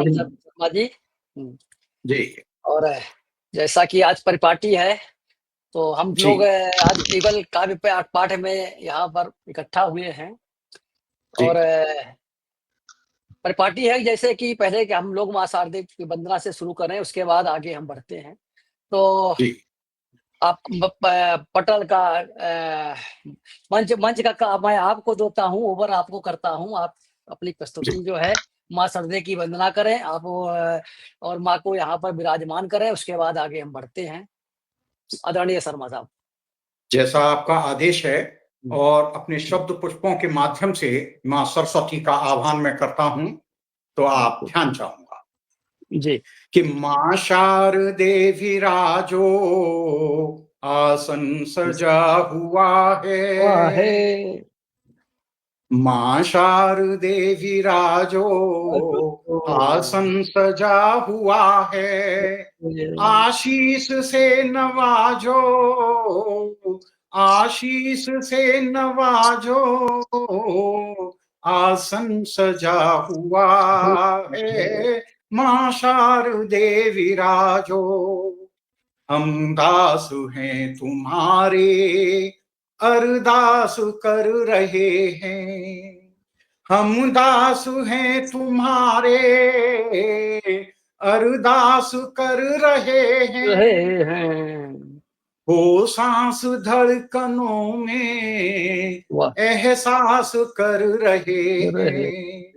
प्रणाम शर्मा जी। हुँ, जी। और जैसा कि आज परिपाटी है, तो हम जी। लोग आज केवल काव्य पाठ में यहाँ पर इकट्ठा हुए हैं जी। और परिपाटी है जैसे कि पहले कि हम लोग माँ शारदे की वंदना से शुरू करें, उसके बाद आगे हम बढ़ते हैं। तो जी। आप ब प पटल का मंच मंच का मैं आपको देता हूँ, ओवर आपको करता हूँ। आप अपनी जी। प्रस्तुति जो है, माँ शारदे की वंदना करें आप और माँ को यहाँ पर विराजमान करें, उसके बाद आगे हम बढ़ते हैं। आदरणीय शर्मा साहब। जैसा आपका आदेश है हुँ, और अपने शब्द पुष्पों के माध्यम से माँ सरस्वती का आह्वान मैं करता हूँ, तो आप ध्यान चाहूँगा जी। कि माँ शारदे विराजो, आसन सजा हुआ आहे है। माँ शारदे विराजो, आसन सजा हुआ है। आशीष से नवाजो, आशीष से नवाजो, आसन सजा हुआ है। माँ शारदे विराजो, हम दास हैं तुम्हारे, अरदास कर रहे हैं। हम दास हैं तुम्हारे, अरदास कर रहे रहे हैं। हैं। हो सांस धड़कनों में, वाह! एहसास कर रहे रहे हैं।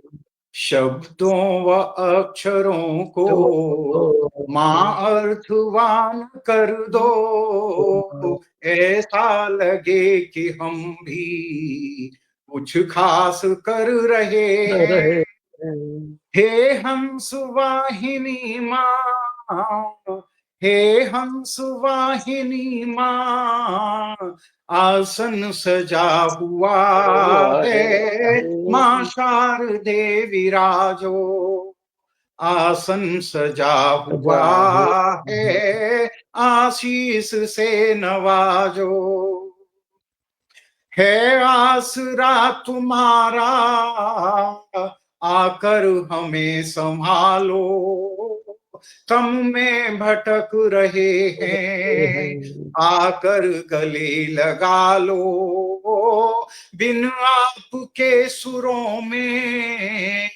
शब्दों व अक्षरों को तो माँ अर्थवान कर दो, ऐसा लगे कि हम भी कुछ खास कर रहे रहे हैं। हैं। हे हंस वाहिनी माँ, हे हंस वाहिनी माँ, आसन सजा हुआ हुआ है। माँ शारदे विराजो, आसन सजा हुआ सजा हुआ है। आशीष से नवाजो, है आसरा तुम्हारा, आकर हमें संभालो। तम में भटक रहे हैं, हैं। आकर गले लगा लो। बिन आपके सुरों में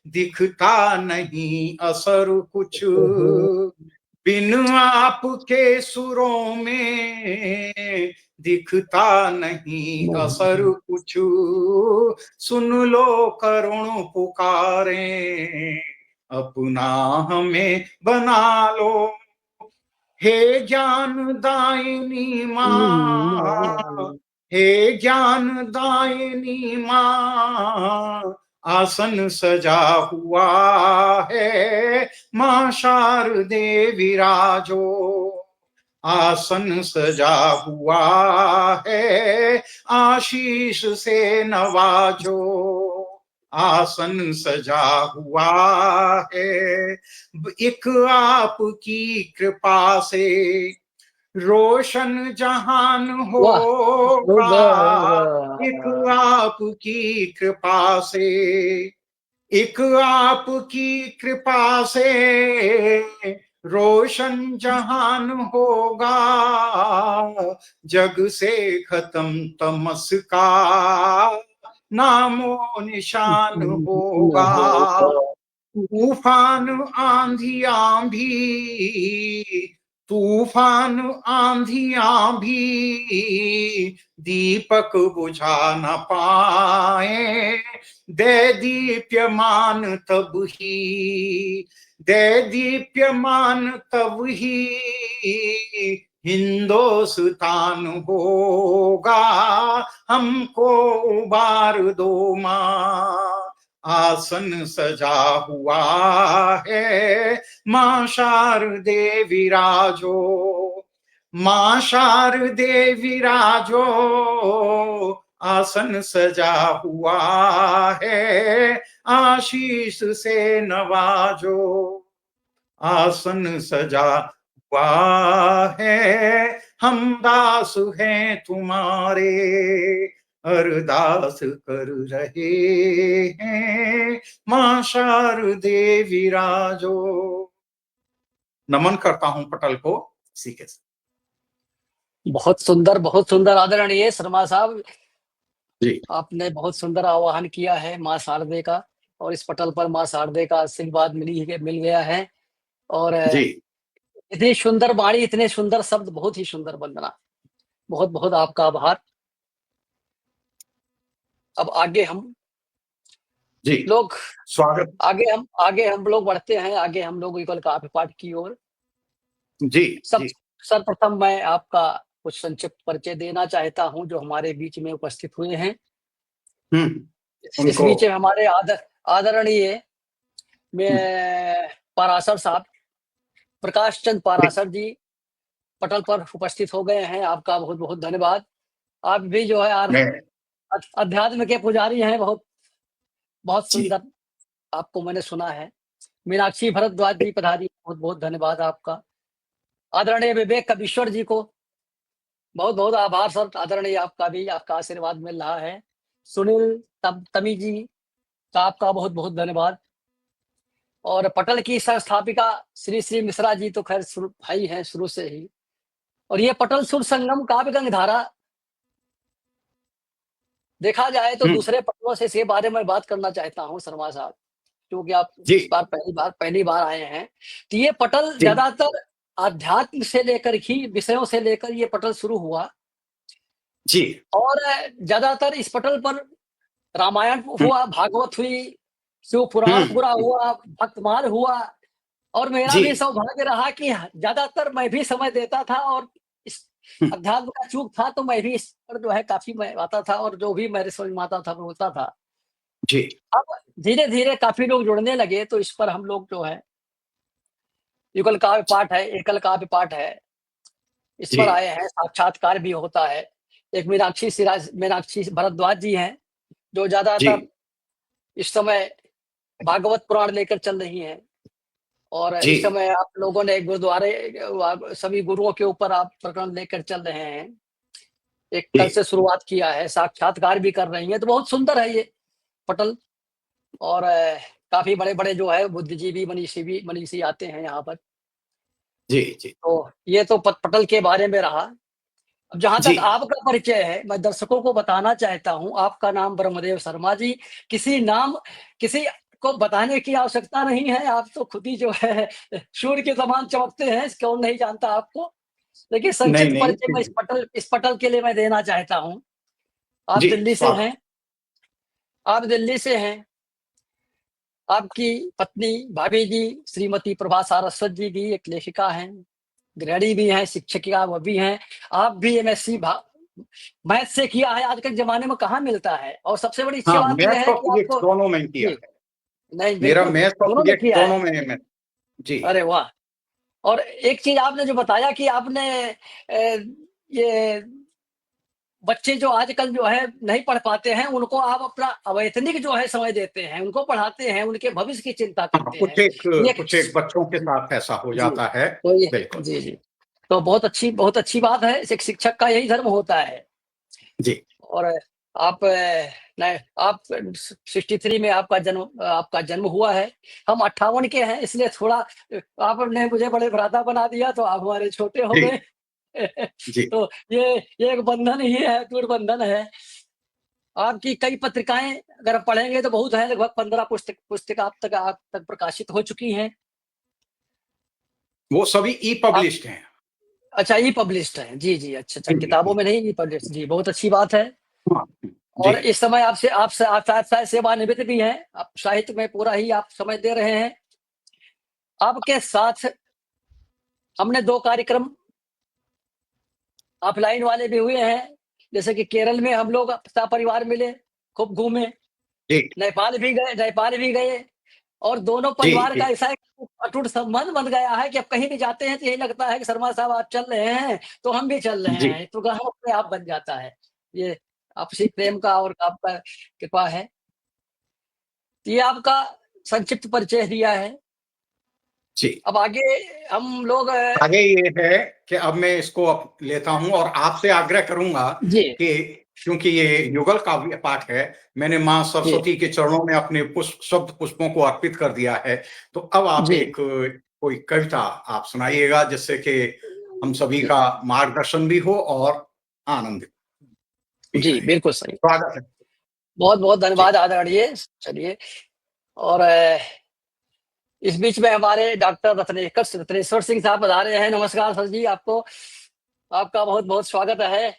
दिखता नहीं असर कुछ, बिन आपके सुरों में दिखता नहीं असर नहीं। कुछ। सुन लो करुण पुकारें, अपना हमें बना लो। हे ज्ञान दायिनी माँ, हे ज्ञान दायिनी माँ, आसन सजा हुआ है। माँ शारदे विराजो, आसन सजा हुआ है। आशीष से नवाजो, आसन सजा हुआ है। एक आपकी कृपा से रोशन जहान वाह! होगा। होगा, होगा। एक आपकी कृपा से, एक आपकी कृपा से रोशन जहान होगा। जग से खत्म तमस का नामो निशान न होगा। होगा। तूफान आंधियां भी, तूफान आंधियां भी दीपक बुझा न पाए। दे दीप्यमान तब ही, दे दीप्यमान तब ही हिंदोस्तान होगा। हमको उबार दो माँ, आसन सजा हुआ है। माँ शारदे विराजो, माँ शारदे विराजो, आसन सजा हुआ है। आशीष से नवाजो, आसन सजा हुआ है। हम दास हैं तुम्हारे, अरदास कर रहे हैं, मां शारदे विराजो। नमन करता हूं पटल को इसी के साथ। बहुत सुंदर आदरणीय शर्मा साहब, जी आपने बहुत सुंदर आह्वान किया है माँ शारदे का, और इस पटल पर माँ शारदे का आशीर्वाद मिल गया है। और जी इतनी सुंदर वाणी, इतने सुंदर शब्द, बहुत ही सुंदर वंदना। बहुत बहुत आपका आभार। अब जी लोग स्वागत। आगे हम लोग बढ़ते हैं, आगे हम लोग युगल काव्य पाठ की ओर। जी सब जी सर्वप्रथम मैं आपका कुछ संक्षिप्त परिचय देना चाहता हूं, जो हमारे बीच में उपस्थित हुए हैं। इस उनको बीच में हमारे आदरणीय में पाराशर साहब, प्रकाश चंद पाराशर जी पटल पर उपस्थित हो गए हैं। आपका बहुत बहुत धन्यवाद। आप भी जो है मैं अध्यात्म के पुजारी हैं। बहुत बहुत जी सुंदर, आपको मैंने सुना है। मीनाक्षी भरद्वाज जी पधारी, बहुत बहुत धन्यवाद आपका। आदरणीय विवेक कबीश्वर जी को बहुत बहुत आभार सर। आदरणीय आपका भी, आपका आशीर्वाद मिल रहा है। सुनील तमी जी का आपका बहुत बहुत धन्यवाद। और पटल की संस्थापिका श्री श्री मिश्रा जी तो खैर भाई हैं शुरू से ही। और ये पटल सुर संगम काव्य गंग धारा, देखा जाए तो दूसरे पटलों से इसके बारे में बात करना चाहता हूँ शर्मा साहब, क्योंकि आप जी इस बार पहली बार आए हैं। तो ये पटल जी ज्यादातर आध्यात्म से लेकर ही, विषयों से लेकर ये पटल शुरू हुआ। जी और ज्यादातर इस पटल पर रामायण हम्म हुआ, भागवत हुई, शिव पुराण पूरा हम्म, हुआ, भक्तमाल हुआ। और मेरा जी भी सौभाग्य रहा कि ज्यादातर मैं भी समय देता था, और इस हम्म, अध्यात्म का चूक था तो मैं भी इस पर जो है काफी मैं आता था, और जो भी मेरे समझ में आता था बोलता था। जी अब धीरे धीरे काफी लोग जुड़ने लगे, तो इस पर हम लोग जो है युगल काव्य पाठ है, एकल काव्य पाठ है, इस जी पर आए हैं। साक्षात्कार भी होता है। एक मीनाक्षी भरद्वाज जी हैं, जो जी ज्यादातर इस समय भागवत पुराण लेकर चल रही हैं। और जी इस समय आप लोगों ने गुरुद्वारे, सभी गुरुओं के ऊपर आप प्रकरण लेकर चल रहे हैं। एक जी कल से शुरुआत किया है, साक्षात्कार भी कर रही हैं, तो बहुत सुंदर है ये पटल। और काफी बड़े बड़े जो है बुद्धिजीवी मनीषी आते हैं यहाँ पर। जी जी तो ये तो पटल के बारे में रहा। अब जहां जी तक आपका परिचय है, मैं दर्शकों को बताना चाहता हूं, आपका नाम ब्रह्मदेव शर्मा जी। किसी को बताने की आवश्यकता नहीं है, आप तो खुद ही जो है सूर्य के समान चमकते हैं, कौन नहीं जानता आपको। लेकिन नहीं संक्षिप्त नहीं परिचय मैं इस पटल के लिए मैं देना चाहता हूँ। आप जी दिल्ली से स्वागत। हैं। आप दिल्ली से हैं। आपकी पत्नी, भाभी जी, श्रीमती प्रभा सारस्वत जी भी एक लेखिका हैं, गृहिणी भी हैं, शिक्षिका वो भी हैं। आप भी एमएससी मैथ से किया है। आज के जमाने में कहाँ मिलता है। और सबसे बड़ी अच्छी हाँ बात यह मैथ्स है और कि फिजिक्स आपको, दोनों में किया जी, है। नहीं मेरा बिल्कुल मैथ्स और दोनों में फिजिक्स किया है। दोनों में है। मैं जी अरे वाह। और एक चीज आपने जो बताया कि आपने ये बच्चे जो आजकल जो है नहीं पढ़ पाते हैं, उनको आप अपना अवैतनिक जो है समय देते हैं, उनको पढ़ाते हैं, उनके भविष्य की चिंता हाँ करते हैं। ये कुछ एक बच्चों के साथ ऐसा हो जी, जाता है। तो ये बिल्कुल। जी, जी। तो बहुत अच्छी बात है। एक शिक्षक का यही धर्म होता है। जी और आप नहीं, आप 63 में आपका जन्म हुआ है। हम 58 के हैं, इसलिए थोड़ा आपने मुझे बड़े भ्राता बना दिया, तो आप हमारे छोटे हो जी गए। जी तो ये एक बंधन ही है, अटूट बंधन है। आपकी कई पत्रिकाएं अगर आप पढ़ेंगे तो बहुत है, लगभग 15 पुस्तक आप तक प्रकाशित हो चुकी हैं। वो सभी ई आप पब्लिश्ड हैं। अच्छा, ई पब्लिश्ड है। जी जी, अच्छा अच्छा, जी किताबों जी में नहीं, ई पब्लिश्ड। जी, बहुत अच्छी बात है। हाँ जी और इस समय आप शायद सेवानिवृत्त भी हैं। आप साहित्य में पूरा ही आप समय दे रहे हैं। आपके साथ हमने 2 कार्यक्रम ऑफलाइन वाले भी हुए हैं। जैसे कि केरल में हम लोग सपरिवार मिले, खूब घूमे। जी नेपाल भी गए। और दोनों जी परिवार का जी ऐसा एक अटूट संबंध बन गया है कि अब कहीं भी जाते हैं तो यही लगता है कि शर्मा साहब आप चल रहे हैं, तो हम भी चल रहे जी हैं। तो हम अपने आप बन जाता है। ये आपसी प्रेम का और आपका कृपा है। तो ये आपका संक्षिप्त परिचय दिया है। जी अब आगे हम लोग आगे ये है कि अब मैं इसको लेता हूं और आपसे आग्रह करूंगा जी, कि क्योंकि ये युगल काव्य पाठ है, मैंने माँ सरस्वती के चरणों में अपने शब्द पुष्पों को अर्पित कर दिया है। तो अब आप जी। एक कोई कविता आप सुनाइएगा, जिससे कि हम सभी का मार्गदर्शन भी हो और आनंद भी जी, रहे। बिल्कुल सही। स्वागत है। बहुत-बहुत जी। धन्यवाद आदरणीय। चलिए, और इस बीच में हमारे डॉक्टर रत्नेश्वर सिंह साहब पधारे हैं। नमस्कार सर जी, आपको आपका बहुत-बहुत स्वागत है।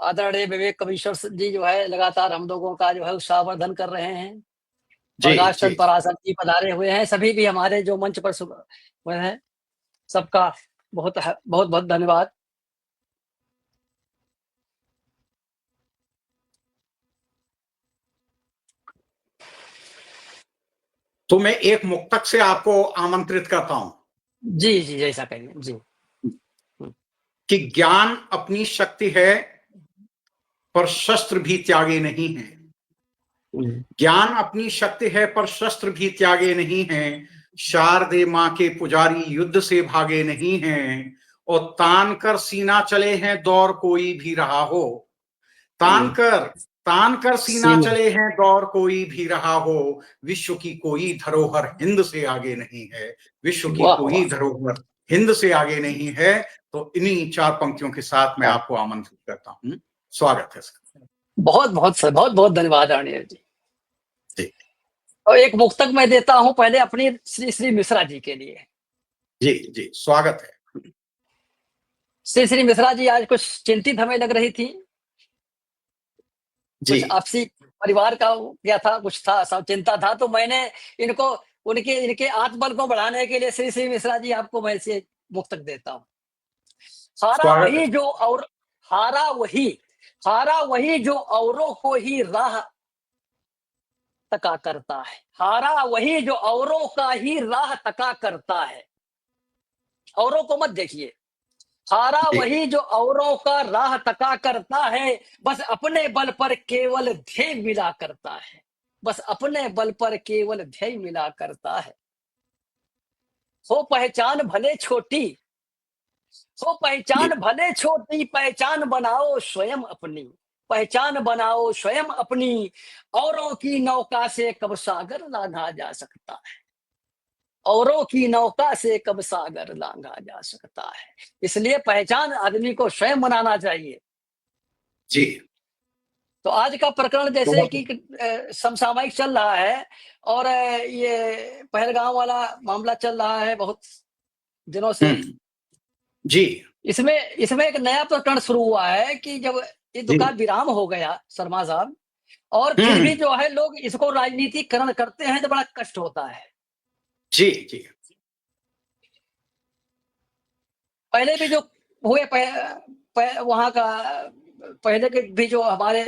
आदरणीय विवेक कवीश्वर जी जो है लगातार हम लोगों का जो है उत्साहवर्धन कर रहे हैं। जी, प्रकाश जी, चंद जी। पराशर जी पधारे हुए हैं। सभी भी हमारे जो मंच पर हुए हैं, सबका बहुत-बहुत धन्यवाद। तो मैं एक मुक्तक से आपको आमंत्रित करता हूँ जी, जी, जैसा कहिए। जी। हुँ, कि ज्ञान अपनी शक्ति है, पर शस्त्र भी त्यागे नहीं है। हुँ, ज्ञान अपनी शक्ति है, पर शस्त्र भी त्यागे नहीं है। शारदे माँ के पुजारी युद्ध से भागे नहीं हैं, और तान कर सीना चले हैं दौर कोई भी रहा हो। तान हुँ। कर तान कर सीना सीमा। चले हैं दौर कोई भी रहा हो। विश्व की कोई धरोहर हिंद से आगे नहीं है। विश्व की वाह, कोई वाह! धरोहर हिंद से आगे नहीं है। तो इन्हीं 4 पंक्तियों के साथ मैं वाह! आपको आमंत्रित करता हूँ। स्वागत है सर। बहुत-बहुत धन्यवाद आदरणीय जी। जी, और एक मुक्तक मैं देता हूँ पहले अपनी श्री मिश्रा जी के लिए। जी, जी, स्वागत है। श्री मिश्रा जी आज कुछ चिंतित हमें लग रही थी। जी, कुछ आपसी परिवार का क्या था, कुछ था, सब चिंता था, तो मैंने इनको उनके इनके आत्मबल को बढ़ाने के लिए श्री मिश्रा जी आपको मैं से मुक्तक देता हूँ। हारा स्वागत है। वही जो और हारा वही हारा वही जो औरों को ही राह तका करता है। हारा वही जो औरों का ही राह तका करता है। औरों को मत देखिए। हारा जी, वही जो औरों का राह तका करता है। बस अपने बल पर केवल ध्येय मिला करता है। बस अपने बल पर केवल ध्येय मिला करता है। हो पहचान भले छोटी हो जी, पहचान भले छोटी, पहचान बनाओ स्वयं अपनी। पहचान बनाओ स्वयं अपनी। औरों की नौका से कब सागर लांघा जा सकता है। औरों की नौका से कब सागर लांघा जा सकता है। इसलिए पहचान आदमी को स्वयं बनाना चाहिए। जी। तो आज का प्रकरण जैसे बहुत कि समसामयिक चल रहा है, और ये पहलगाम वाला मामला चल रहा है बहुत दिनों से। हुँ, जी, इसमें इसमें एक नया प्रकरण शुरू हुआ है कि जब ये जी। दुकान विराम हो गया शर्मा साहब, और हुँ, फिर हुँ। भी जो है लोग इसको राजनीतिकरण करते हैं, तो बड़ा कष्ट होता है। जी, जी। पहले भी जो हुए वहां का पहले के भी जो हमारे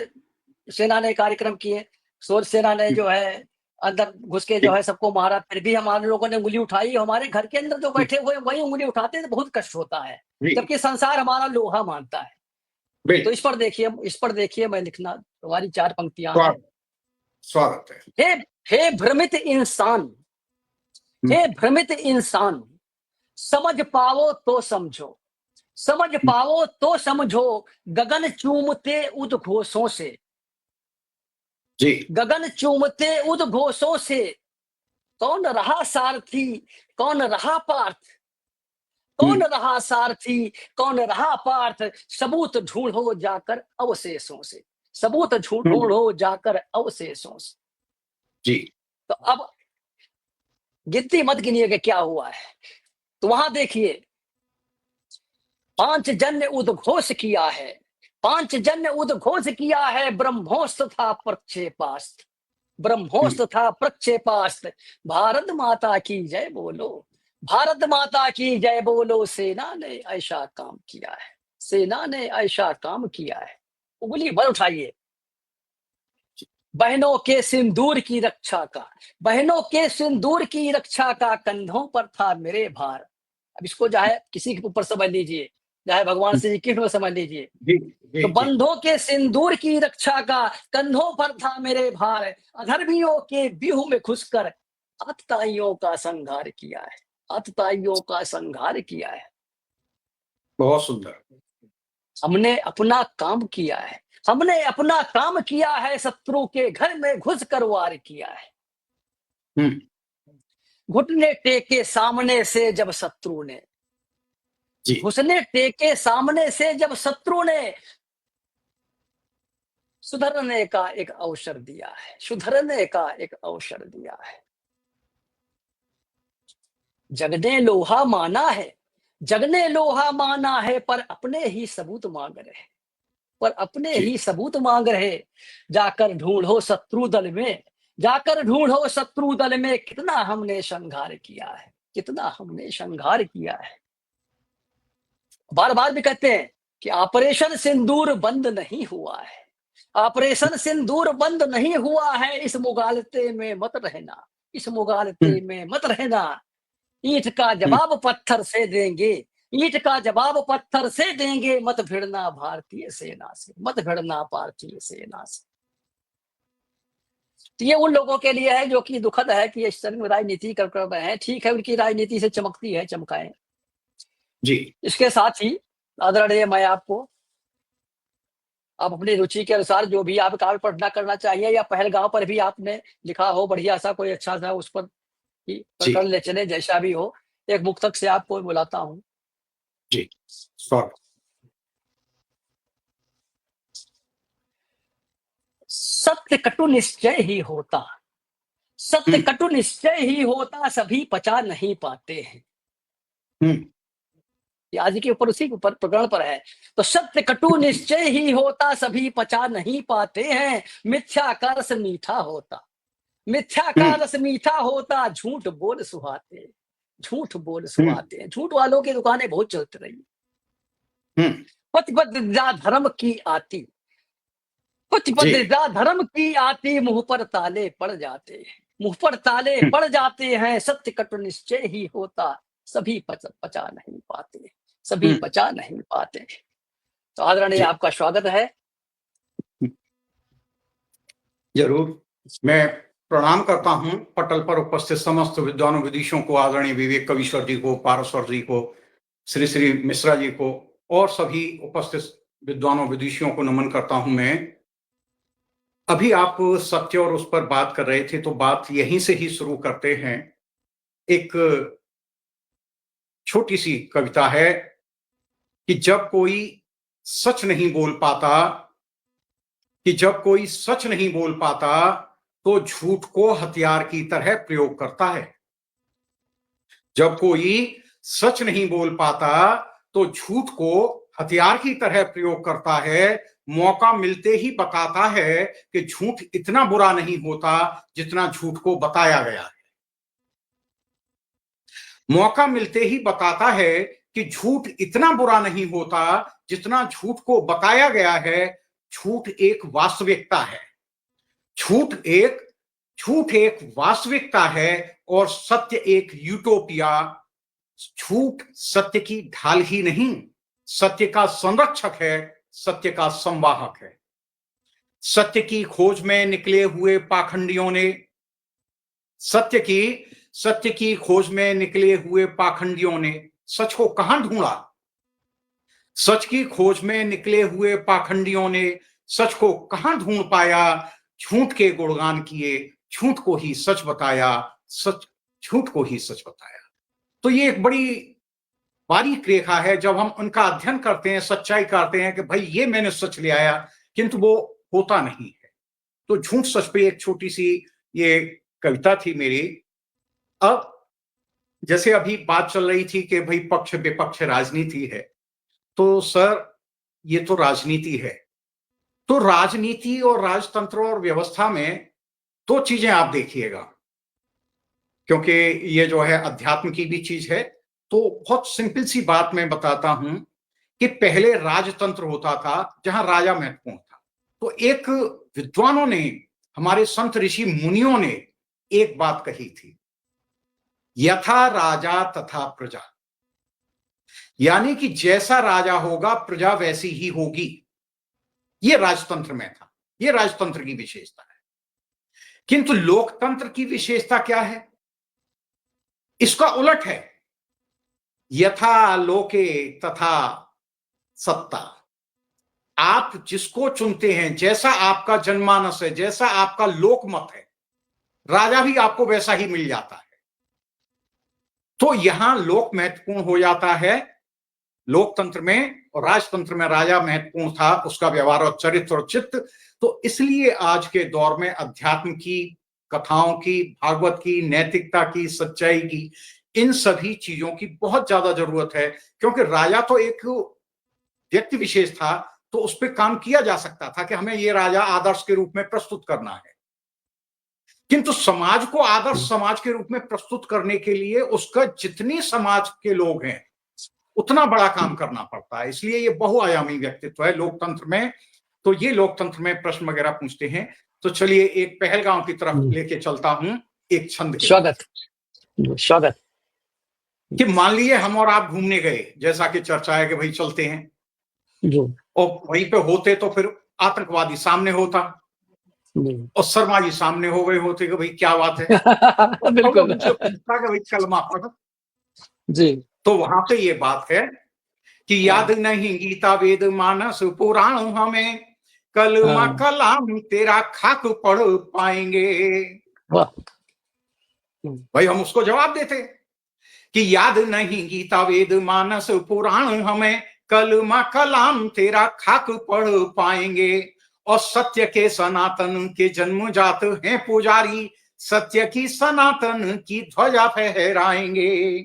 सेना ने कार्यक्रम किए, स्वर्ण सेना ने हुँ, जो है अंदर घुस के जो जी, है सबको मारा, फिर भी हमारे लोगों ने उंगली उठाई। हमारे घर के अंदर जो हुँ, बैठे हुए वही उंगली उठाते हैं, तो बहुत कष्ट होता है। जी, जबकि संसार हमारा लोहा मानता है। तो बिल्कुल। इस पर देखिए मैं लिखना, हमारी 4 पंक्तियां हैं। स्वागत स्वागत है। हे हे भ्रमित इंसान, हुँ, हे भ्रमित इंसान, समझ पाओ तो समझो, समझ हुँ, पाओ तो समझो। गगन चूमते उद्घोषों से, जी, गगन चूमते उद्घोषों से। कौन रहा सारथी, कौन रहा पार्थ, हुँ, कौन रहा सारथी, कौन रहा पार्थ। सबूत ढूंढो जाकर अवशेषों से, सबूत हुँ, ढूंढो जाकर अवशेषों से। जी, तो अब गिनती मत गिनिए कि क्या हुआ है। तो वहां देखिए, 5 जन उद्घोष किया है, 5 जन उद्घोष किया है। ब्रह्मोस्त्र था प्रक्षेपास्त्र, हुँ, ब्रह्मोस्त्र था प्रक्षेपास्त्र। भारत माता की जय बोलो, भारत माता की जय बोलो। सेना ने ऐसा काम किया है, सेना ने ऐसा काम किया है। उंगली भर उठाइए। बहनों के सिंदूर की रक्षा का, बहनों के सिंदूर की रक्षा का कंधों पर था मेरे भार। अब इसको चाहे किसी के ऊपर समझ लीजिए, चाहे भगवान हुँ, श्री कृष्ण को समझ लीजिए। जी, जी, तो जी, बंधों के सिंदूर की रक्षा का कंधों पर था मेरे भार। अधर्मियों के व्यूह में घुसकर अतताइयों का संहार किया है, अतताइयों का संहार किया है। बहुत सुंदर। हमने अपना काम किया है, हमने अपना काम किया है, शत्रु के घर में घुस कर वार किया है। हम्म, घुटने टेके सामने से जब शत्रु ने, जी, घुसने टेके सामने से जब शत्रु ने, सुधरने का एक अवसर दिया है, सुधरने का एक अवसर दिया है। जगने लोहा माना है, जगने लोहा माना है, पर अपने ही सबूत मांग रहे, पर अपने जी, ही सबूत मांग रहे। जाकर ढूंढो शत्रु दल में, जाकर ढूंढो शत्रु दल में, कितना हमने संघार किया है, कितना हमने संघार किया है। बार बार भी कहते हैं कि ऑपरेशन सिंदूर बंद नहीं हुआ है, ऑपरेशन सिंदूर बंद नहीं हुआ है, इस मुगालते में मत रहना, इस मुगालते हम्म, में मत रहना। ईंट का हम्म, जवाब पत्थर से देंगे, ईंट का जवाब पत्थर से देंगे, मत भिड़ना भारतीय सेना से, मत भिड़ना भारतीय सेना से। तो ये उन लोगों के लिए है जो कि दुखद है कि इस तरह राजनीति कर रहे हैं। ठीक है, उनकी राजनीति से चमकती है, चमकाएं। जी, इसके साथ ही आदरणीय, मैं आपको, आप अपनी रुचि के अनुसार जो भी आप काव्य पढ़ना करना चाहिए, या पहलगांव पर भी आपने लिखा हो बढ़िया सा कोई अच्छा सा, उस पर ही जी, कर ले चले, जैसा भी हो। एक मुक्तक से आपको बुलाता हूँ। जी, सॉरी, सत्य कटु निश्चय ही होता, सत्य हम्म, कटु निश्चय ही होता, सभी पचा नहीं पाते हैं। हम्म, ये आज के ऊपर, उसी के ऊपर प्रकरण पर है। तो सत्य कटु निश्चय ही होता, सभी पचा नहीं पाते हैं। मिथ्या का रस मीठा होता, मिथ्या का हम्म, रस मीठा होता, झूठ बोल सुहाते, झूठ बोल हम्म, सुहाते हैं। झूठ वालों की दुकानें बहुत चलती रही। हम्म, पतिपतिजा धर्म की आती, जी, पतिपतिजा धर्म की आती, मुंह पर ताले पड़ जाते हैं, मुंह पर ताले हम्म, पड़ जाते हैं। सत्य कटु निश्चय ही होता, सभी पचा नहीं पाते, सभी हम्म, पचा नहीं पाते। तो आदरणीय, जी, आपका स्वागत है। जरूर। मैं प्रणाम करता हूं पटल पर उपस्थित समस्त विद्वानों विदुषों को, आदरणीय विवेक कवीश्वर जी को, पारस्वर जी को, श्री श्री मिश्रा जी को, और सभी उपस्थित विद्वानों विदुषियों को नमन करता हूं मैं। अभी आप सत्य और उस पर बात कर रहे थे, तो बात यहीं से ही शुरू करते हैं। एक छोटी सी कविता है कि जब कोई सच नहीं बोल पाता, कि जब कोई सच नहीं बोल पाता, तो झूठ को हथियार की तरह प्रयोग करता है। जब कोई सच नहीं बोल पाता, तो झूठ को हथियार की तरह प्रयोग करता है। मौका मिलते ही बताता है कि झूठ इतना बुरा नहीं होता जितना झूठ को बताया गया है। मौका मिलते ही बताता है कि झूठ इतना बुरा नहीं होता जितना झूठ को बताया गया है। झूठ एक वास्तविकता है, झूठ एक झूठ एक वास्तविकता है, और सत्य एक यूटोपिया। झूठ सत्य की ढाल ही नहीं, सत्य का संरक्षक है, सत्य का संवाहक है। सत्य की खोज में निकले हुए पाखंडियों ने, सत्य की सत्य की खोज में निकले हुए पाखंडियों ने सच को कहां ढूंढा? सच की खोज में निकले हुए पाखंडियों ने सच को कहां ढूंढ पाया? झूठ के गुणगान किए, झूठ को ही सच बताया, सच झूठ को ही सच बताया। तो ये एक बड़ी बारीक रेखा है। जब हम उनका अध्ययन करते हैं, सच्चाई करते हैं कि भाई ये मैंने सच ले आया, किंतु वो होता नहीं है। तो झूठ सच पे एक छोटी सी ये कविता थी मेरी। अब जैसे अभी बात चल रही थी कि भाई पक्ष विपक्ष राजनीति है, तो सर ये तो राजनीति है। तो राजनीति और राजतंत्र और व्यवस्था में दो चीजें आप देखिएगा, क्योंकि ये जो है अध्यात्म की भी चीज है। तो बहुत सिंपल सी बात मैं बताता हूं कि पहले राजतंत्र होता था जहां राजा महत्वपूर्ण था। तो एक विद्वानों ने, हमारे संत ऋषि मुनियों ने एक बात कही थी, यथा राजा तथा प्रजा। यानी कि जैसा राजा होगा प्रजा वैसी ही होगी। ये राजतंत्र में था, ये राजतंत्र की विशेषता है। किंतु लोकतंत्र की विशेषता क्या है? इसका उलट है, यथा लोके तथा सत्ता। आप जिसको चुनते हैं, जैसा आपका जनमानस है, जैसा आपका लोकमत है, राजा भी आपको वैसा ही मिल जाता है। तो यहां लोक महत्वपूर्ण हो जाता है। लोकतंत्र में और राजतंत्र में राजा महत्वपूर्ण था, उसका व्यवहार और चरित्र और चित्त। तो इसलिए आज के दौर में अध्यात्म की, कथाओं की, भागवत की, नैतिकता की, सच्चाई की, इन सभी चीजों की बहुत ज्यादा जरूरत है। क्योंकि राजा तो एक व्यक्ति विशेष था, तो उस पर काम किया जा सकता था कि हमें ये राजा आदर्श के रूप में प्रस्तुत करना है। किंतु समाज को आदर्श समाज के रूप में प्रस्तुत करने के लिए उसका जितनी समाज के लोग हैं उतना बड़ा काम करना पड़ता है। इसलिए ये बहुआयामी व्यक्तित्व है लोकतंत्र में। तो ये लोकतंत्र में प्रश्न वगैरह पूछते हैं। तो चलिए एक पहलगांव की तरफ लेके चलता हूं एक छंद के। स्वागत स्वागत। कि मान लीजिए हम और आप घूमने गए, जैसा कि चर्चा है कि भाई चलते हैं, और वहीं पे होते तो फिर आतंकवादी सामने होता और शर्मा जी सामने हो गए होते कि भाई क्या बात है, और सब लोग उनसे पूछता कि भाई कलमा पढ़। जी। तो वहां पे ये बात है कि याद नहीं गीता वेद मानस पुराण हमें, कलमा कलाम तेरा खाक पढ़ पाएंगे। भाई हम उसको जवाब देते कि याद नहीं गीता वेद मानस पुराण हमें, कलमा कलाम तेरा खाक पढ़ पाएंगे। और सत्य के सनातन के जन्मजात हैं पुजारी, सत्य की सनातन की ध्वजा फहराएंगे।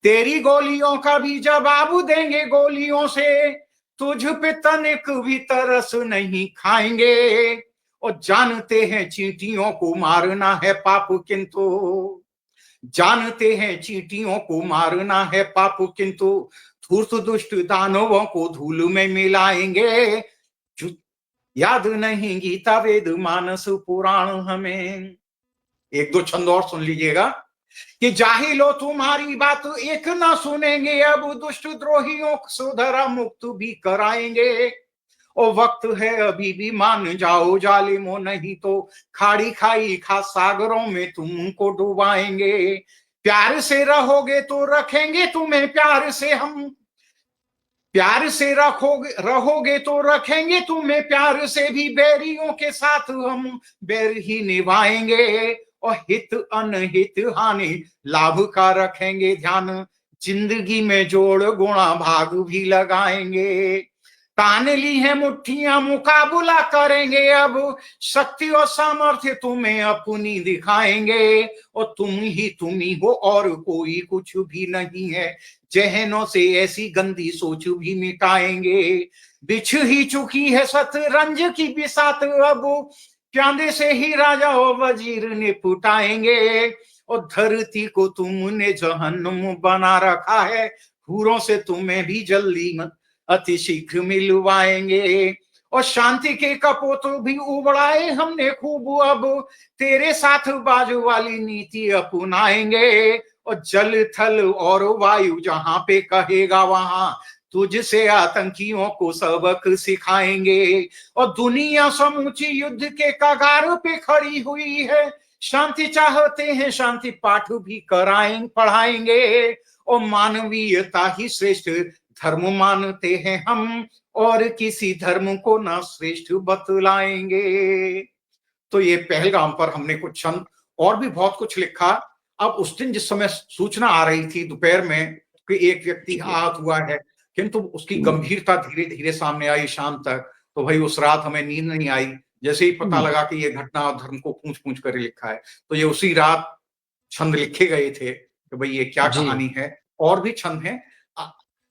तेरी गोलियों का भी जवाब देंगे गोलियों से, तुझ पे तनिक भी तरस नहीं खाएंगे। और जानते हैं चींटियों को मारना है पाप, किंतु जानते हैं चींटियों को मारना है पाप, किंतु धूर्त दुष्ट दानवों को धूल में मिलाएंगे। याद नहीं गीता वेद मानस पुराण हमें। एक दो छंद और सुन लीजिएगा कि जाहिलो तुम्हारी बात एक ना सुनेंगे, अब दुष्ट द्रोहियों को सुधरा मुक्त भी कराएंगे। और वक्त है अभी भी मान जाओ जालिमो, नहीं तो खाड़ी खाई खा सागरों में तुमको डुबाएंगे। प्यार से रहोगे तो रखेंगे तुम्हें प्यार से हम, प्यार से रहोगे तो रखेंगे तुम्हें प्यार से भी, बैरियों के साथ हम बैर ही निभाएंगे। और हित अनहित हानि लाभ का रखेंगे ध्यान, जिंदगी में जोड़ गुणा भाग भी लगाएंगे। तान ली है मुट्ठियां मुकाबला करेंगे, अब शक्ति और सामर्थ्य तुम्हें अपनी दिखाएंगे। और तुम ही हो और कोई कुछ भी नहीं है, जहनों से ऐसी गंदी सोच भी मिटाएंगे। बिछ ही चुकी है शतरंज की बिसात, अब प्यादे से ही राजा और वजीर निपटाएंगे। और धरती को तुमने जहन्नुम बना रखा है, हूरों से तुम्हें भी जल्दी अति शीघ्र मिलवाएंगे। और शांति के कपोत भी उबड़ाए हमने खूब, अब तेरे साथ बाजू वाली नीति अपनाएंगे। और जल थल और वायु जहां पे कहेगा वहां तुझसे आतंकियों को सबक सिखाएंगे। और दुनिया समूची युद्ध के कगार पे खड़ी हुई है, शांति चाहते हैं शांति पाठ भी पढ़ाएंगे। और मानवीयता ही श्रेष्ठ धर्म मानते हैं हम, और किसी धर्म को ना श्रेष्ठ बतलाएंगे। तो ये पहलगाम पर हमने कुछ छंद और भी बहुत कुछ लिखा। अब उस दिन जिस समय सूचना आ रही थी दोपहर में कि एक व्यक्ति आहत हुआ है, किंतु उसकी गंभीरता धीरे धीरे सामने आई शाम तक। तो भाई उस रात हमें नींद नहीं आई, जैसे ही पता लगा कि ये घटना धर्म को पूछ पूछ कर लिखा है, तो ये उसी रात छंद लिखे गए थे कि भाई ये क्या कहानी है। और भी छंद हैं,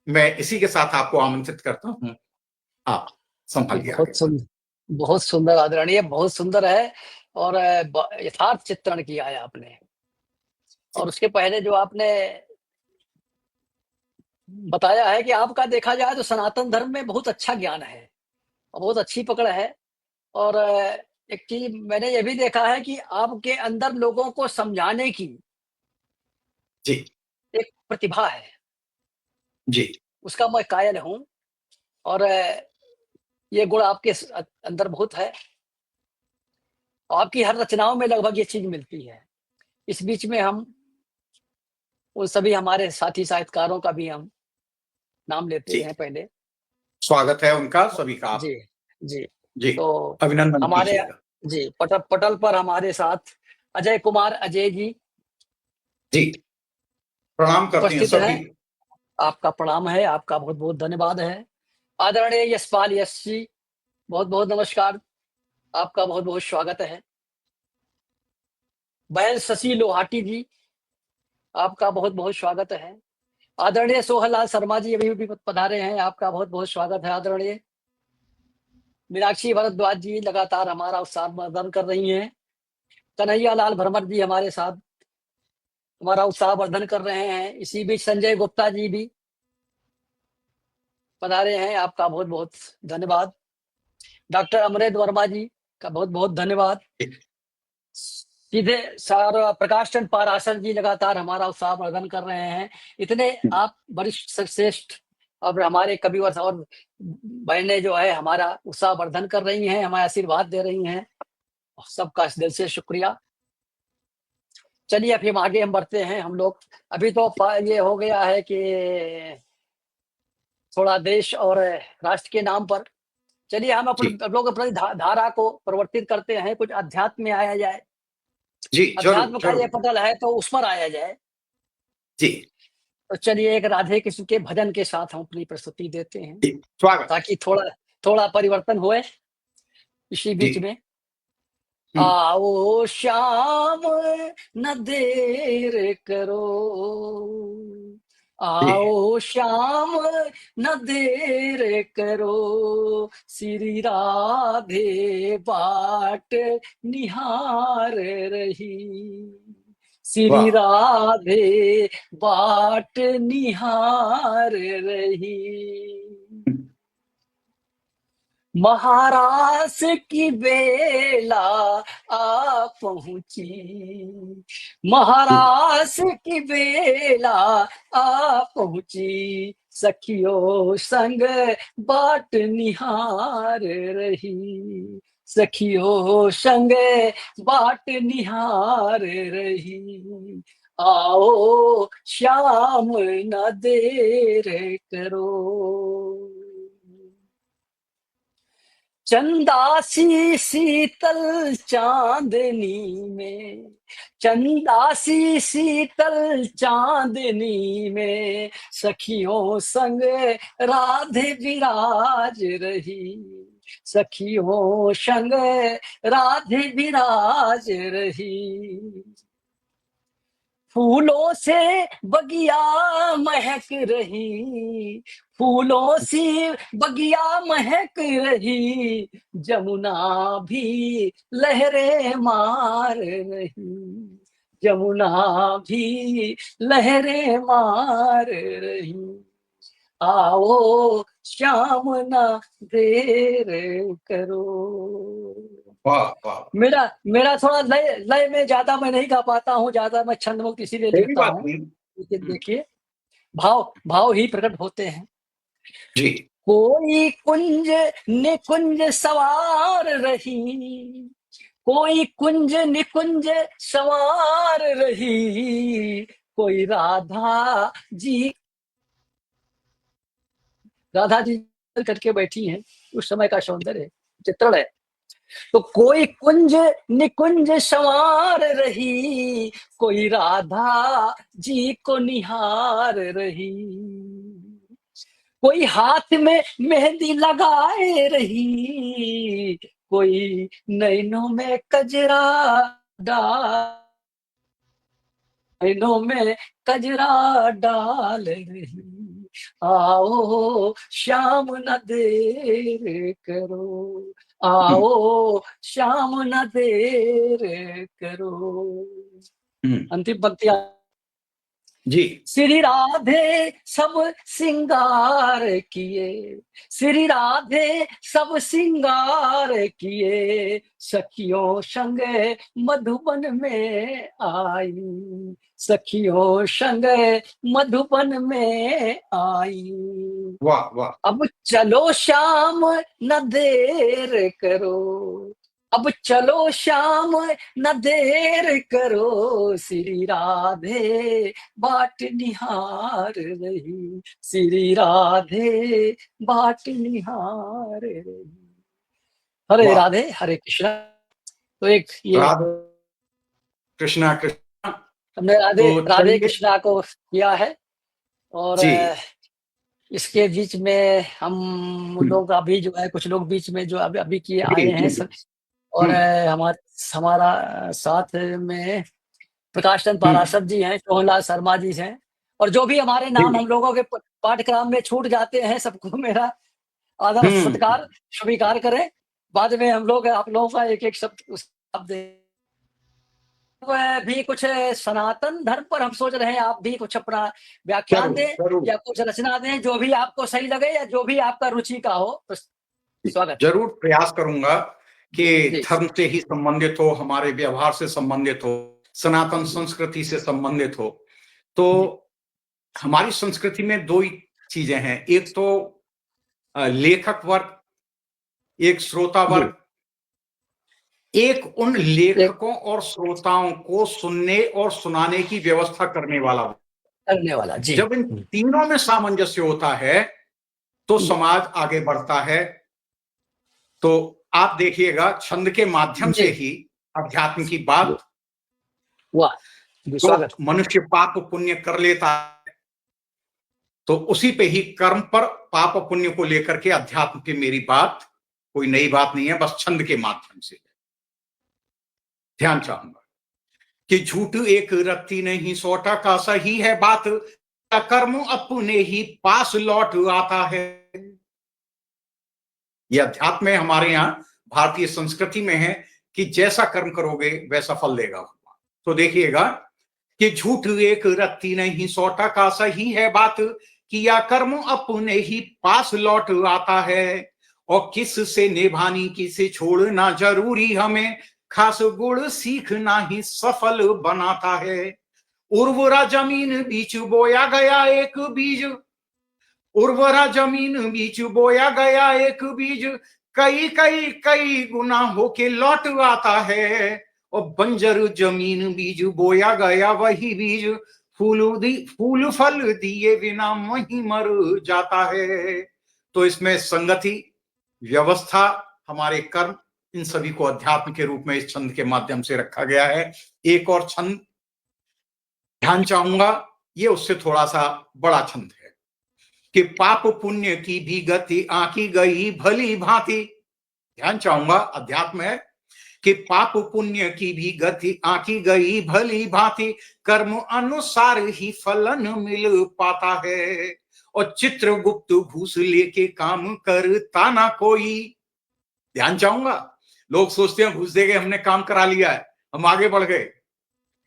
मैं इसी के साथ आपको आमंत्रित करता हूँ, आप संभालिए। बहुत सुंदर आदरणीय, बहुत सुंदर है और यथार्थ चित्रण किया है आपने। और उसके पहले जो आपने बताया है कि आपका देखा जाए तो सनातन धर्म में बहुत अच्छा ज्ञान है और बहुत अच्छी पकड़ है। और एक चीज मैंने ये भी देखा है कि आपके अंदर लोगों को समझाने की जी एक प्रतिभा है जी, उसका मैं कायल हूँ। और ये गुण आपके अंदर बहुत है। आपकी हर रचनाओं में लगभग ये चीज मिलती है। इस बीच में हम उन सभी हमारे साथी साहित्यकारों का भी हम नाम लेते हैं पहले। स्वागत है उनका सभी का। जी, जी। जी, तो अभिनंदन हमारे कीजिएगा। जी, पटल पर हमारे साथ अजय कुमार अजय जी जी, प्रणाम करते हैं उपस्थित सभी। हैं। आपका प्रणाम है, आपका बहुत-बहुत धन्यवाद है। आदरणीय यशपाल यश जी, बहुत-बहुत नमस्कार। आपका बहुत-बहुत स्वागत है। बहन शशि लोहाटी जी, आपका बहुत-बहुत स्वागत है। आदरणीय सोहनलाल शर्मा जी अभी भी पधारे हैं, आपका बहुत-बहुत स्वागत है आदरणीय। मीनाक्षी भारद्वाज जी लगातार हमारा उत्साहवर्धन कर रही हैं। कन्हैया लाल भरमर जी हमारे साथ हमारा उत्साहवर्धन कर रहे हैं। इसी बीच संजय गुप्ता जी भी पधारे हैं, आपका बहुत-बहुत धन्यवाद। डॉक्टर अमरेंद्र वर्मा जी का बहुत-बहुत धन्यवाद। सीधे सर प्रकाश चंद पाराशर जी लगातार हमारा उत्साहवर्धन कर रहे हैं। इतने आप वरिष्ठ श्रेष्ठ और हमारे कविवर और बहनें जो है हमारा उत्साहवर्धन कर रही हैं, हमें आशीर्वाद दे रही हैं। सबका दिल से शुक्रिया। चलिए अब हम आगे बढ़ते हैं हम लोग। अभी तो ये हो गया है कि थोड़ा देश और राष्ट्र के नाम पर चलिए हम जी, अपने लोग अपनी धारा को परिवर्तित करते हैं, कुछ अध्यात्म में आया जाए। जी, ज़रूर, अध्यात्म का ये ज़रूर। पटल है तो उस पर आया जाए। जी, तो चलिए एक राधे कृष्ण के भजन के साथ हम अपनी प्रस्तुति देते हैं, जी, स्वागत है। ताकि थोड़ा थोड़ा परिवर्तन होए इसी जी, बीच में। हुँ, आओ श्याम न देर करो, जी, आओ श्याम न देर करो, श्री राधे बाट निहार रही, श्री वाह! राधे बाट निहार रही। हुँ, महारास की बेला आ पहुंची, महारास की बेला आ पहुंची, सखियों संग बाट निहार रही, सखियों संग बाट निहार रही। आओ श्याम न देर करो, चंदासी शीतल चांदनी में, चंदासी शीतल चांदनी में, सखियों संग राधे विराज रही, सखियों संग राधे विराज रही। फूलों से बगिया महक रही, फूलों से बगिया महक रही, जमुना भी लहरें मार रही, जमुना भी लहरें मार रही। आओ श्याम ना देर करो। वाह, वाह! मेरा मेरा थोड़ा लय लय में ज्यादा मैं नहीं गा पाता हूँ, ज्यादा मैं छंदमुक्त इसीलिए कोई लिखता बात हूँ। नहीं। लेकिन हुँ, देखिए भाव भाव ही प्रकट होते हैं। जी, कोई कुंज निकुंज सवार रही, कोई कुंज निकुंज सवार रही, कोई राधा जी करके बैठी हैं। उस समय का सौंदर्य चित्रण है। तो कोई कुंज निकुंज संवार रही, कोई राधा जी को निहार रही, कोई हाथ में मेहंदी लगाए रही, कोई नैनों में कजरा डाल, नैनों में कजरा डाल रही। आओ श्याम न देर करो, आओ श्याम न देर करो। हुँ, अंतिम पंक्तियां। जी, श्री राधे सब सिंगार किए, श्री राधे सब सिंगार किए, सखियों संग मधुबन में आई, सखियों संग मधुबन में आई। वाह, वाह! अब चलो श्याम न देर करो, अब चलो श्याम न देर करो, श्री राधे बाट निहार रही, श्री राधे बाट निहार रही। हरे वाह, राधे हरे कृष्णा। तो एक ये राधे कृष्णा कृष्णा। हमने राधे तो राधे चलिए कृष्णा को किया है। और जी। इसके बीच में हम लोग अभी जो है, कुछ लोग बीच में जो अभी अभी किए जी आए हैं जी। सब। और हम्म हमारा साथ में प्रकाश चंद हम्म पाराशर जी हैं, सोहनलाल शर्मा जी हैं। और जो भी हमारे नाम जी। हम लोगों के पाठ्यक्रम में छूट जाते हैं, सबको मेरा आदर हम्म। सत्कार स्वीकार करें। बाद में हम लोग आप लोगों का एक एक शब्द भी कुछ सनातन धर्म पर हम सोच रहे हैं, आप भी कुछ अपना व्याख्यान जरूर दें जरूर या कुछ रचना दें, जो भी आपको सही लगे या जो भी आपका रुचि का हो। तो स्वागत है। जरूर प्रयास करूंगा कि जी धर्म से ही संबंधित हो, हमारे व्यवहार से संबंधित हो, सनातन संस्कृति से संबंधित हो। तो जी हमारी संस्कृति में दो ही चीजें हैं, एक तो लेखक वर्ग, एक श्रोता जी। वर्ग, एक उन एक लेखकों और श्रोताओं को सुनने और सुनाने की व्यवस्था करने वाला वर्ग। करने वाला। जी जब इन तीनों में सामंजस्य होता है तो समाज आगे बढ़ता है। तो आप देखिएगा, छंद के माध्यम से जी ही अध्यात्म की जी। बात, वाह जी, जो स्वागत। मनुष्य पाप पुण्य कर लेता है तो उसी पे ही कर्म पर पाप पुण्य को लेकर के अध्यात्म की मेरी बात कोई नई बात नहीं है, बस छंद के माध्यम से ध्यान चाहूंगा कि झूठ एक रत्ती नहीं, 100 सही है बात, कर्म अपने ही पास लौट आता है। यह अध्यात्म में हमारे यहाँ भारतीय संस्कृति में है कि जैसा कर्म करोगे वैसा फल देगा भगवान। तो देखिएगा कि झूठ एक रत्ती नहीं, 100 सही है बात, किया कर्म अपने ही पास लौट आता है। और किस से निभानी किसे छोड़ना जरूरी, हमें खास गुण सीखना ही सफल बनाता है। उर्वरा जमीन बीच बोया गया एक बीज, उर्वरा जमीन बीच बोया गया एक बीज, कई कई कई गुना होके लौट आता है। और बंजर जमीन बीज बोया गया वही बीज, फूल फल दिए बिना वही मर जाता है। तो इसमें संगति, व्यवस्था, हमारे कर्म, इन सभी को अध्यात्म के रूप में इस छंद के माध्यम से रखा गया है। एक और छंद ध्यान चाहूंगा, ये उससे थोड़ा सा बड़ा छंद है कि पाप पुण्य की भी गति आंकी गई भली भांति। ध्यान चाहूंगा, अध्यात्म है कि पाप पुण्य की भी गति आंकी गई भली भांति, कर्म अनुसार ही फलन मिल पाता है। और चित्रगुप्त घूस लेके काम करता ना कोई। ध्यान चाहूंगा, लोग सोचते हैं घूस दे गए हमने काम करा लिया है, हम आगे बढ़ गए,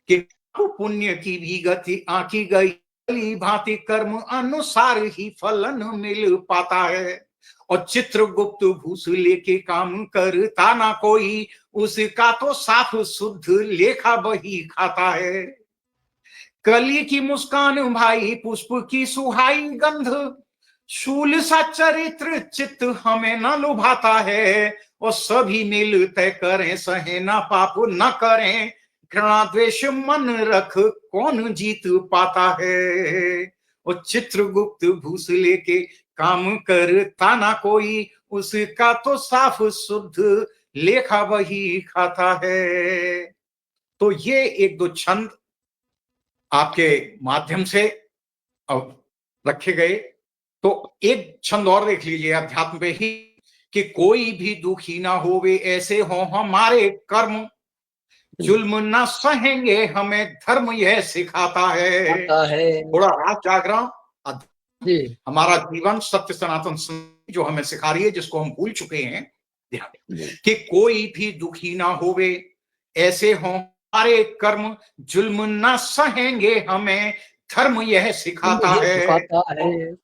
कि पुण्य की भी गति आंकी गई भली भांति, कर्म अनुसार ही फलन मिल पाता है। और चित्रगुप्त घूस लेके काम करता ना कोई, उसका तो साफ शुद्ध लेखा बही खाता है। कली की मुस्कान भाई पुष्प की सुहाई गंध, शूल सा चरित्र चित्त हमें न लुभाता है। और सभी मिल तय करें सहे ना पाप न करें, घृणा द्वेष मन रख कौन जीत पाता है। और चित्रगुप्त घूस लेके काम करता ना कोई, उसका तो साफ शुद्ध लेखा वही खाता है। तो ये एक दो छंद आपके माध्यम से अब रखे गए। तो एक छंद और देख लीजिए अध्यात्म पे ही, कि कोई भी दुखी ना होवे ऐसे हो हमारे कर्म, जुल्म ना सहेंगे हमें धर्म यह सिखाता है। आता है। थोड़ा रात जागरण, जी हमारा जीवन सत्य सनातन जो हमें सिखा रही है, जिसको हम भूल चुके हैं। ध्यान जी। कि कोई भी दुखी ना होवे ऐसे हो हमारे कर्म, जुल्म ना सहेंगे हमें धर्म यह सिखाता ये है। सिखाता है।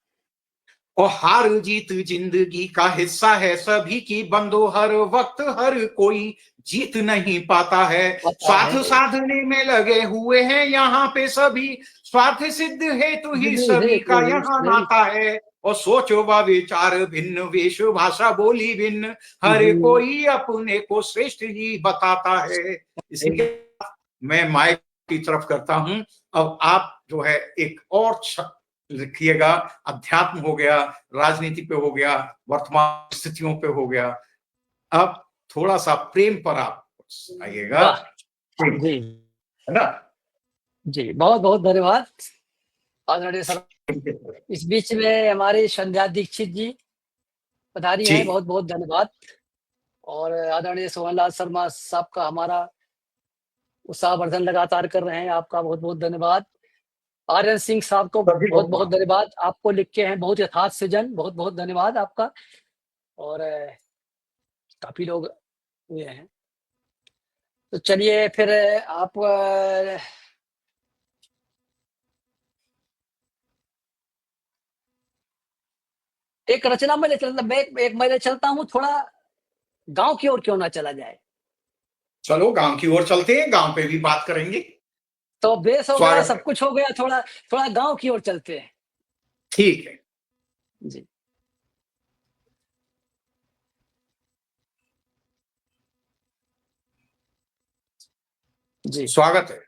और हार जीत जिंदगी का हिस्सा है सभी की बंदो, हर वक्त हर कोई जीत नहीं पाता है। आता स्वार्थ है। साधने में लगे हुए हैं यहाँ पे सभी, स्वार्थ सिद्ध हेतु ही है सभी तो का यहाँ सही। नाता है। और सोचो व विचार भिन्न, वेश भाषा बोली भिन्न, हर कोई अपने को श्रेष्ठ ही बताता है। इसी के साथ मैं माइक की तरफ करता हूं। अब आप जो है एक और लिखिएगा। अध्यात्म हो गया, राजनीति पे हो गया, वर्तमान स्थितियों पे हो गया। अब थोड़ा सा प्रेम पर आप आइएगा। वाह जी है ना? जी, बहुत बहुत धन्यवाद आदरणीय सर। इस बीच में हमारे संध्या दीक्षित जी पधारी जी हैं, बहुत बहुत धन्यवाद। और आदरणीय सोहनलाल शर्मा साहब का हमारा उत्साहवर्धन लगातार कर रहे हैं, आपका बहुत बहुत धन्यवाद। आर्यन सिंह साहब को सभी बहुत लोग बहुत धन्यवाद, आपको लिख के हैं बहुत यथार्थ सृजन, बहुत बहुत धन्यवाद आपका। और काफी लोग हुए हैं, तो चलिए फिर आप एक रचना में ले चलता, मैं ले चलता हूँ, थोड़ा गांव की ओर क्यों ना चला जाए। चलो गांव की ओर चलते हैं, गांव पे भी बात करेंगे। तो बेस हो गया, स्वागत सब है। कुछ हो गया, थोड़ा थोड़ा गांव की ओर चलते हैं ठीक है, जी। जी, स्वागत है।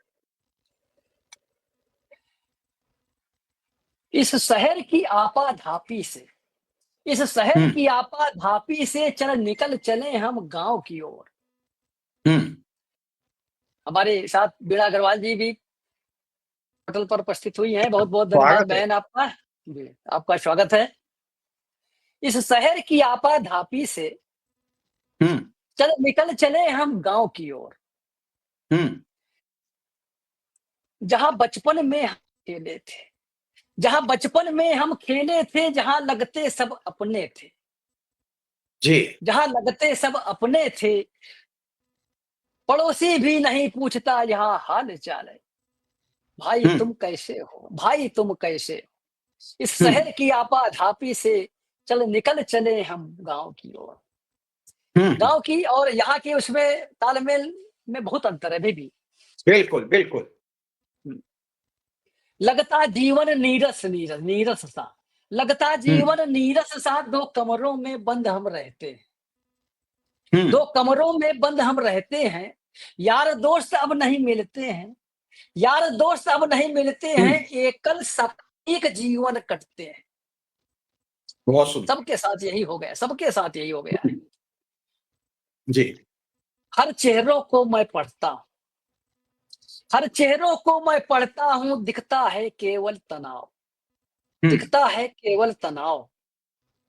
इस शहर की आपाधापी से, इस शहर हम्म की आपाधापी से चल निकल चले हम गांव की ओर। हम्म हमारे साथ बीणा अग्रवाल जी भी होटल पर उपस्थित हुई हैं, बहुत बहुत धन्यवाद स्वागत है। बहन आपका। जी, आपका स्वागत है। इस शहर की आपाधापी से हम्म चल निकल चले हम गांव की ओर, हम्म जहां बचपन में हम खेले थे, जहां बचपन में हम खेले थे, जहां लगते सब अपने थे, जी जहां लगते सब अपने थे, पड़ोसी भी नहीं पूछता यहाँ हाल चाल है। भाई हम्म तुम कैसे हो, भाई तुम कैसे हो। इस हम्म शहर की आपाधापी से चल निकल चले हम गांव की ओर। हम्म गांव की और यहाँ की उसमें तालमेल में बहुत अंतर है अभी भी। बिल्कुल बिल्कुल। लगता जीवन नीरस नीरस नीरस सा, लगता हम्म जीवन नीरस सा, दो कमरों में बंद हम रहते हैं, हम्म दो कमरों में बंद हम रहते हैं। यार दोस्त अब नहीं मिलते हैं, यार दोस्त अब नहीं मिलते हैं, हम्म एकल साप्ताहिक जीवन कटते हैं। बहुत सुंदर। सबके साथ यही हो गया, सबके साथ यही हो गया है। जी हर चेहरों को मैं पढ़ता हूं, हर चेहरों को मैं पढ़ता हूं, दिखता है केवल तनाव, हम्म दिखता है केवल तनाव।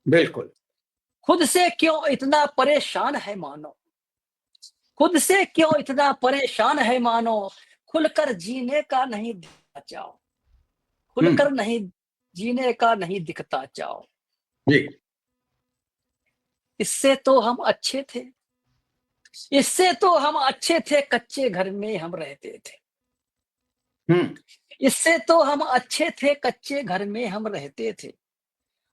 बिल्कुल। खुद से क्यों इतना परेशान है मानो, खुद से क्यों इतना परेशान है मानो, खुलकर जीने का नहीं दिखता चाओ, खुलकर हम्म नहीं जीने का नहीं दिखता चाओ। जी इससे तो हम अच्छे थे, इससे तो हम अच्छे थे, कच्चे घर में हम रहते थे। हम्म इससे तो हम अच्छे थे, कच्चे घर में हम रहते थे।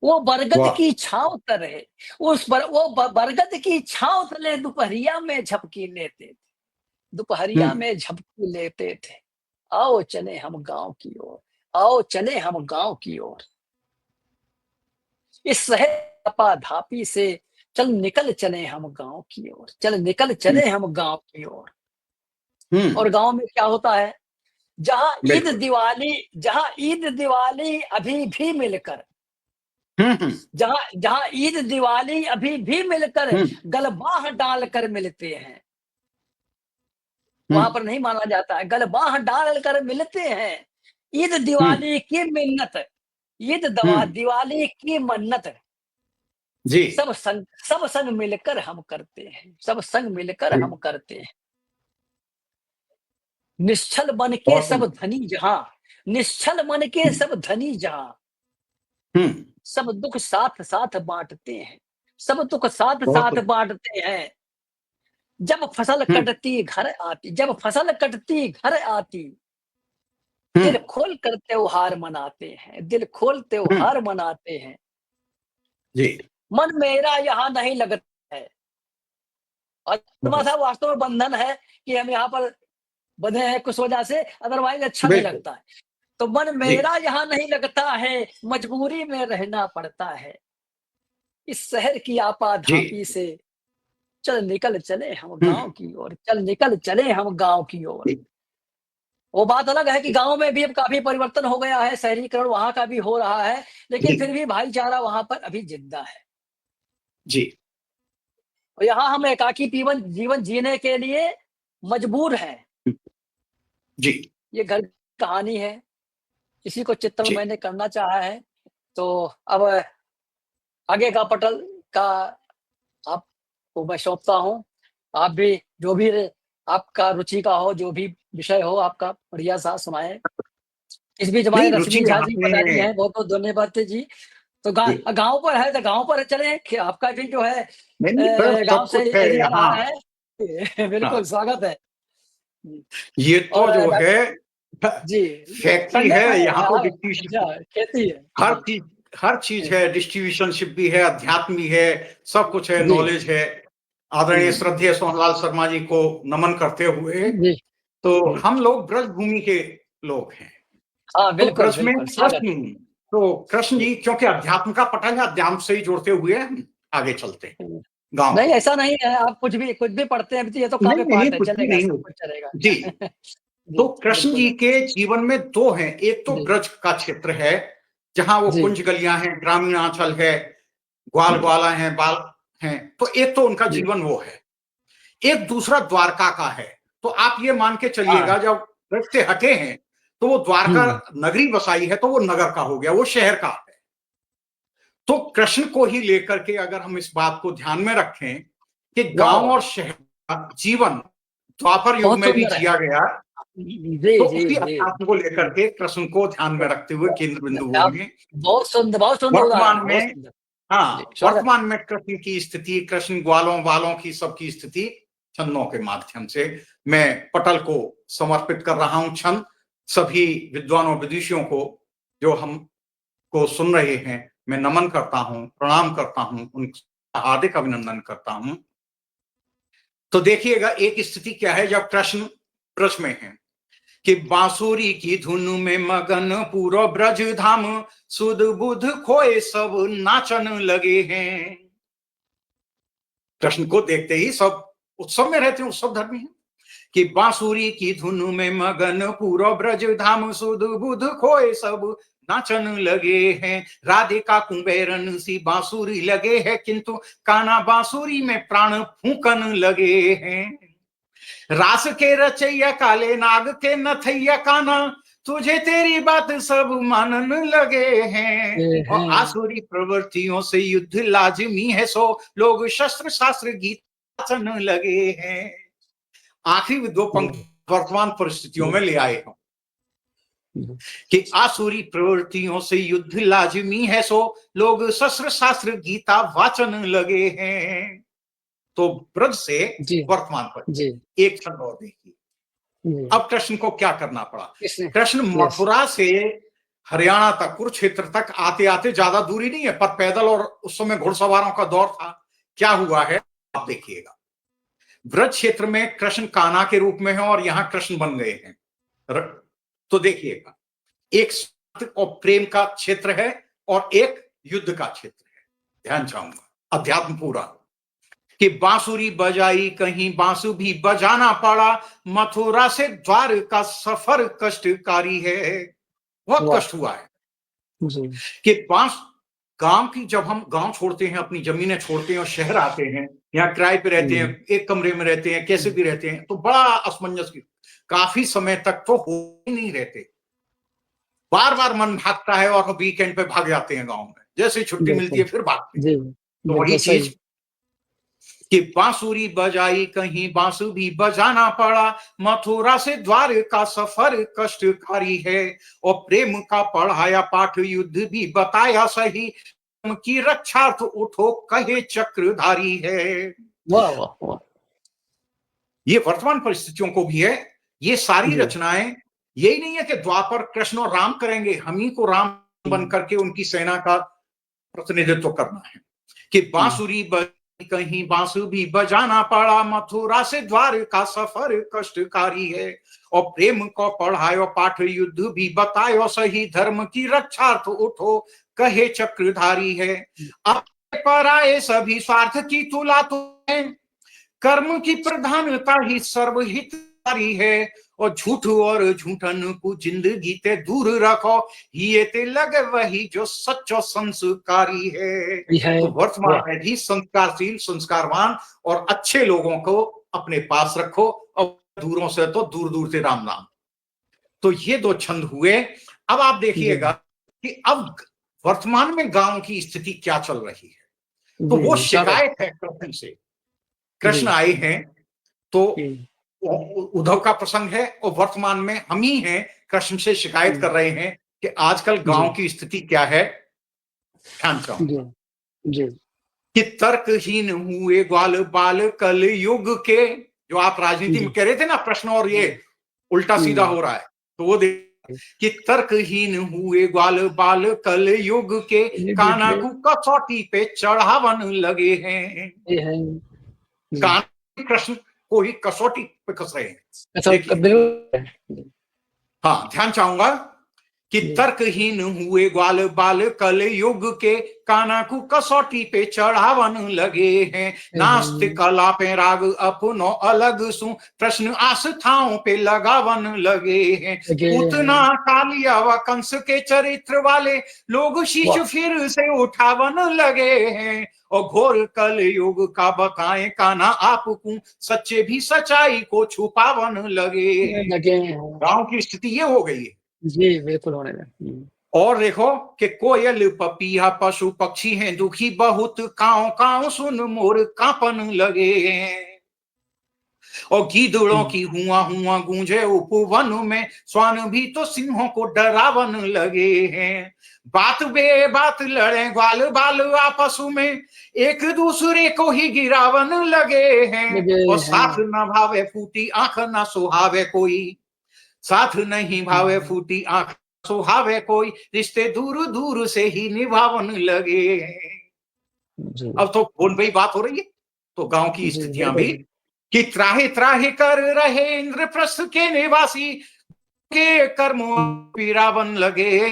वो बरगद वाह। की छांव तरह, वो बरगद की छांव तले दोपहरिया में झपकी लेते थे, दोपहरिया हम्म में झपकी लेते थे। आओ चले हम गांव की ओर, आओ चले हम गांव की ओर। इस शहर धापी से चल निकल चले हम गांव की ओर, चल निकल हम्म चले हम गांव की ओर। हम्म और गांव में क्या होता है, जहां ईद बिल्कुल। दिवाली, जहां ईद दिवाली अभी भी मिलकर, हम्म जहां जहां ईद दिवाली अभी भी मिलकर हम्म गलबाह डालकर मिलते हैं, वहां हम्म पर नहीं माना जाता है, गलबाह डालकर मिलते हैं। ईद हम्म दिवाली की मिन्नत, ईद दवा हम्म दिवाली की मन्नत, जी सब संग मिलकर हम करते हैं, सब संग मिलकर जी हम करते हैं। निश्चल मन के बहुत सब सुंदर। धनी जहां, निश्चल मन के सब धनी जहां, हम्म सब दुख साथ साथ बांटते हैं, सब दुख साथ बहुत साथ सुंदर। बांटते हैं। जब फसल हम्म कटती घर आती, जब फसल कटती घर आती, दिल हम्म खोल कर त्योहार मनाते हैं, दिल खोल हम्म त्योहार मनाते हैं। जी मन मेरा यहाँ नहीं लगता है, और बहुत था वास्तव में बंधन है कि हम यहाँ पर बंधे हैं कुछ वजह से, अदरवाइज अच्छा नहीं बिल्कुल लगता है। तो मन जी मेरा यहाँ नहीं लगता है, मजबूरी में रहना पड़ता है। इस शहर की जी आपाधापी से चल निकल चले हम गाँव हम्म, की ओर, चल निकल चले हम गाँव की ओर। जी वो बात अलग है कि गाँव में भी अब काफ़ी परिवर्तन हो गया है, शहरीकरण वहाँ का भी हो रहा है, लेकिन फिर जी भी भाईचारा वहाँ पर अभी ज़िंदा है। जी और यहाँ हम एकाकी जीवन जीवन जीने के लिए मजबूर हैं। जी ये घर की कहानी है, इसी को चित्रण जी मैंने करना चाहा है। तो अब आगे का पटल का आपको मैं सौंपता हूँ। आप भी जो भी आपका रुचि का हो, जो भी विषय हो आपका बढ़िया-सा सुनाएँ। इस बीच हमारे नहीं, रुचि रश्मि झा जी आपने पधारी हैं, बहुत-बहुत धन्यवाद जी। तो जी गाँव पर है तो गाँव पर चलें कि आपका भी जो है नहीं नहीं सर, गाँव सब से कुछ है एरिया यहाँ। रहा है। बिल्कुल हाँ, स्वागत है। जी, ये तो और जो है जी, फैक्ट्री संडे है, को यहाँ तो हाँ, डिस्ट्रीब्यूशन अच्छा खेती है। हर जी, चीज हर चीज जी, है, डिस्ट्रीब्यूशनशिप भी है, अध्यात्म भी है, सब कुछ है, जी, नॉलेज है। आदरणीय हुँ, श्रद्धेय सोहनलाल शर्मा जी को नमन करते हुए, जी, तो जी। हम लोग ब्रज भूमि के लोग हैं। हाँ, तो बिल्कुल, ब्रज में बिल्कुल, स्वागत है। कृष्ण, तो कृष्ण जी, जी क्योंकि अध्यात्म का पठन है, अध्यात्म से ही जुड़ते हुए हम आगे चलते हैं हुँ। गांव नहीं के लिए। ऐसा नहीं है, आप कुछ भी पढ़ते हैं, ये तो नहीं काव्य नहीं, पाठ है, कुछ भी चलेगा, नहीं सब होता। कुछ चलेगा। जी, जी, तो कृष्ण बिल्कुल। जी के जीवन में दो हैं, एक तो जी, ब्रज का क्षेत्र है, जहां वो जी, कुंज गलियां हैं, ग्रामीणांचल है, ग्वाल जी, ग्वाला हैं, बाल हैं, तो एक तो उनका जी। जीवन वो है। एक दूसरा द्वारका का है। तो आप ये मान के हाँ, चलिएगा, जब ब्रज से हटे हैं तो वो द्वारका हुँ, नगरी बसाई है, तो वो नगर का हो गया, वो शहर का है। तो कृष्ण को ही लेकर के अगर हम इस बात को ध्यान में रखें कि वाह, गांव वाह! और शहर का जीवन द्वापर युग बहुत में भी सुंदर है। जिया गया, जी, तो जी, उसी जी। अध्यात्म को लेकर हुँ, के कृष्ण को ध्यान में रखते हुए केंद्र बिंदु वो आप हैं। बहुत सुंदर उदाहरण है, वर्तमान बहुत में, सुंदर। जी, हाँ, स्वागत है। वर्तमान में कृष्ण की स्थिति, कृष्ण ग्वालों वालों की सबकी स्थिति छंदों के माध्यम से मैं पटल को समर्पित कर रहा हूं। छंद सभी विद्वानों विदुषियों को जो हमको सुन रहे हैं, मैं नमन करता हूं, प्रणाम करता हूं, उनका हार्दिक अभिनंदन करता हूं। तो देखिएगा एक स्थिति क्या है जब कृष्ण ब्रज में है कि बांसुरी की धुन में मगन पूरो ब्रज धाम, सुध बुध खोए सब नाचन लगे हैं। कृष्ण को देखते ही सब उत्सव में रहते हैं, उत्सव धर्मी है कि बांसुरी की धुन में मगन पूरो ब्रज धाम, सुध बुध खोए सब नाचन लगे हैं। राधिका कुंभेरन सी बांसुरी लगे है, किंतु काना बांसुरी में प्राण फूकन लगे हैं। रास के रचैया काले नाग के नथैया काना, तुझे तेरी बात सब मानन लगे हैं। ये और हैं। आसुरी प्रवृत्तियों से युद्ध लाजमी है, सो लोग शस्त्र शास्त्र गीत वाचन लगे हैं। आखिरी दो जी, पंक्ति वर्तमान परिस्थितियों जी, में ले आए हम जी, कि आसुरी प्रवृत्तियों से युद्ध लाजमी है, सो लोग शस्त्र शास्त्र गीता वाचन लगे हैं। तो ब्रज से जी, वर्तमान पर जी, एक क्षण और देखिए, जी। अब कृष्ण को क्या करना पड़ा। किसने? कृष्ण यस। मथुरा से हरियाणा तक, कुरुक्षेत्र तक आते आते ज्यादा दूरी नहीं है, पर पैदल, और उस समय घुड़सवारों का दौर था। क्या हुआ है आप देखिएगा, ब्रज क्षेत्र में कृष्ण कान्हा के रूप में है और यहां कृष्ण बन गए हैं। तो देखिएगा, एक सत्य और प्रेम का क्षेत्र है और एक युद्ध का क्षेत्र है। ध्यान चाहूंगा, अध्यात्म पूरा कि बांसुरी बजाई कहीं बांसु भी बजाना पड़ा, मथुरा से द्वार का सफर कष्टकारी है। बहुत वाह! कष्ट हुआ है जी, कि बांस, गांव की, जब हम गांव छोड़ते हैं, अपनी जमीनें छोड़ते हैं और शहर आते हैं, यहाँ किराए पे रहते हैं, हुँ, एक कमरे में रहते हैं, कैसे हुँ, भी रहते हैं, तो बड़ा असमंजस की, काफी समय तक तो हो ही नहीं रहते। बार बार मन भागता है और वीकेंड पे भाग जाते हैं गांव में, जैसे ही छुट्टी मिलती बिल्कुल। है फिर भागते हैं। जी, तो वही बिल्कुल चीज सही। कि बांसुरी बजाई कहीं बांसु भी बजाना पड़ा, मथुरा से द्वार का सफर कष्टकारी है। और प्रेम का पढ़ाया पाठ युद्ध भी बताया सही, की रक्षार्थ उठो कहे चक्रधारी है। वाह, वाह, वाह! ये वर्तमान परिस्थितियों को भी है। ये सारी जी, रचनाएं, यही नहीं है कि द्वापर कृष्ण और राम करेंगे, हम ही को राम बन हुँ, करके उनकी सेना का प्रतिनिधित्व करना है कि हुँ, बांसुरी कहीं बांसुरी बजाना पड़ा, मथुरा से द्वार का सफर कष्टकारी है। और प्रेम को पढ़ायो पाठ, युद्ध भी बतायो सही, धर्म की रक्षार्थ उठो कहे चक्रधारी है। अब पर आए सभी स्वार्थ की तुला तो है, कर्म की प्रधानता ही सर्वहितकारी है। और झूठ और झूठन को जिंदगी ते दूर रखो, ये ते लगे वही जो सच्चो संस्कारी है। तो वर्तमान में भी संस्कारशील, संस्कारवान और अच्छे लोगों को अपने पास रखो, और दूरों से तो दूर दूर से राम नाम। तो ये दो छंद हुए। अब आप देखिएगा कि अब वर्तमान में गांव की स्थिति क्या चल रही है। तो वो शिकायत है कृष्ण से। कृष्ण आए हैं तो उद्धव का प्रसंग है, और वर्तमान में हम ही हैं कृष्ण से शिकायत कर रहे हैं कि आजकल गांव की स्थिति क्या है। ध्यान चाहूंगा कि तर्कहीन हुए ग्वाल बाल कल युग के, जो आप राजनीति में कह रहे थे ना प्रश्न, और ये उल्टा सीधा हो रहा है, तो वो कि तर्कहीन हुए ग्वाल बाल कल युग के, काना को कसौटी पे चढ़ावन लगे हैं। कृष्ण को ही कसौटी पे कस रहे हैं। हाँ, ध्यान चाहूंगा कि तर्कहीन हुए ग्वाल बाल कल युग के, काना को कसौटी पे चढ़ावन लगे हैं। नास्तिक कला पे राग अपनो अलग सु, प्रश्न आस्थाओं पे लगावन लगे हैं। उतना कालिया व कंस के चरित्र वाले लोग शीश फिर से उठावन लगे हैं। और घोर कल युग का बताएं काना आपको, सच्चे भी सच्चाई को छुपावन लगे हैं। गांव की स्थिति ये हो गई है जी, बिल्कुल होने में। और देखो कि कोयल पपीहा पशु पक्षी हैं दुखी बहुत, काव काव सुन मोर कांपन लगे हैं। और गीदड़ों की हुआ हुआ गूंजे उपवन में, स्वान भी तो सिंहों को डरावन लगे हैं। बात बे बात लड़े ग्वाल बाल आपस में, एक दूसरे को ही गिरावन लगे हैं। और साथ न भावे फूटी आंख न सुहावे कोई, साथ नहीं भावे फूटी आंख सुहावे कोई, रिश्ते दूर दूर से ही निभावन लगे। अब तो फोन पे ही बात हो रही है। तो गांव की स्थितियां भी कि त्राहे त्राहे कर रहे इंद्रप्रस्थ के निवासी, के कर्म पीरावन लगे।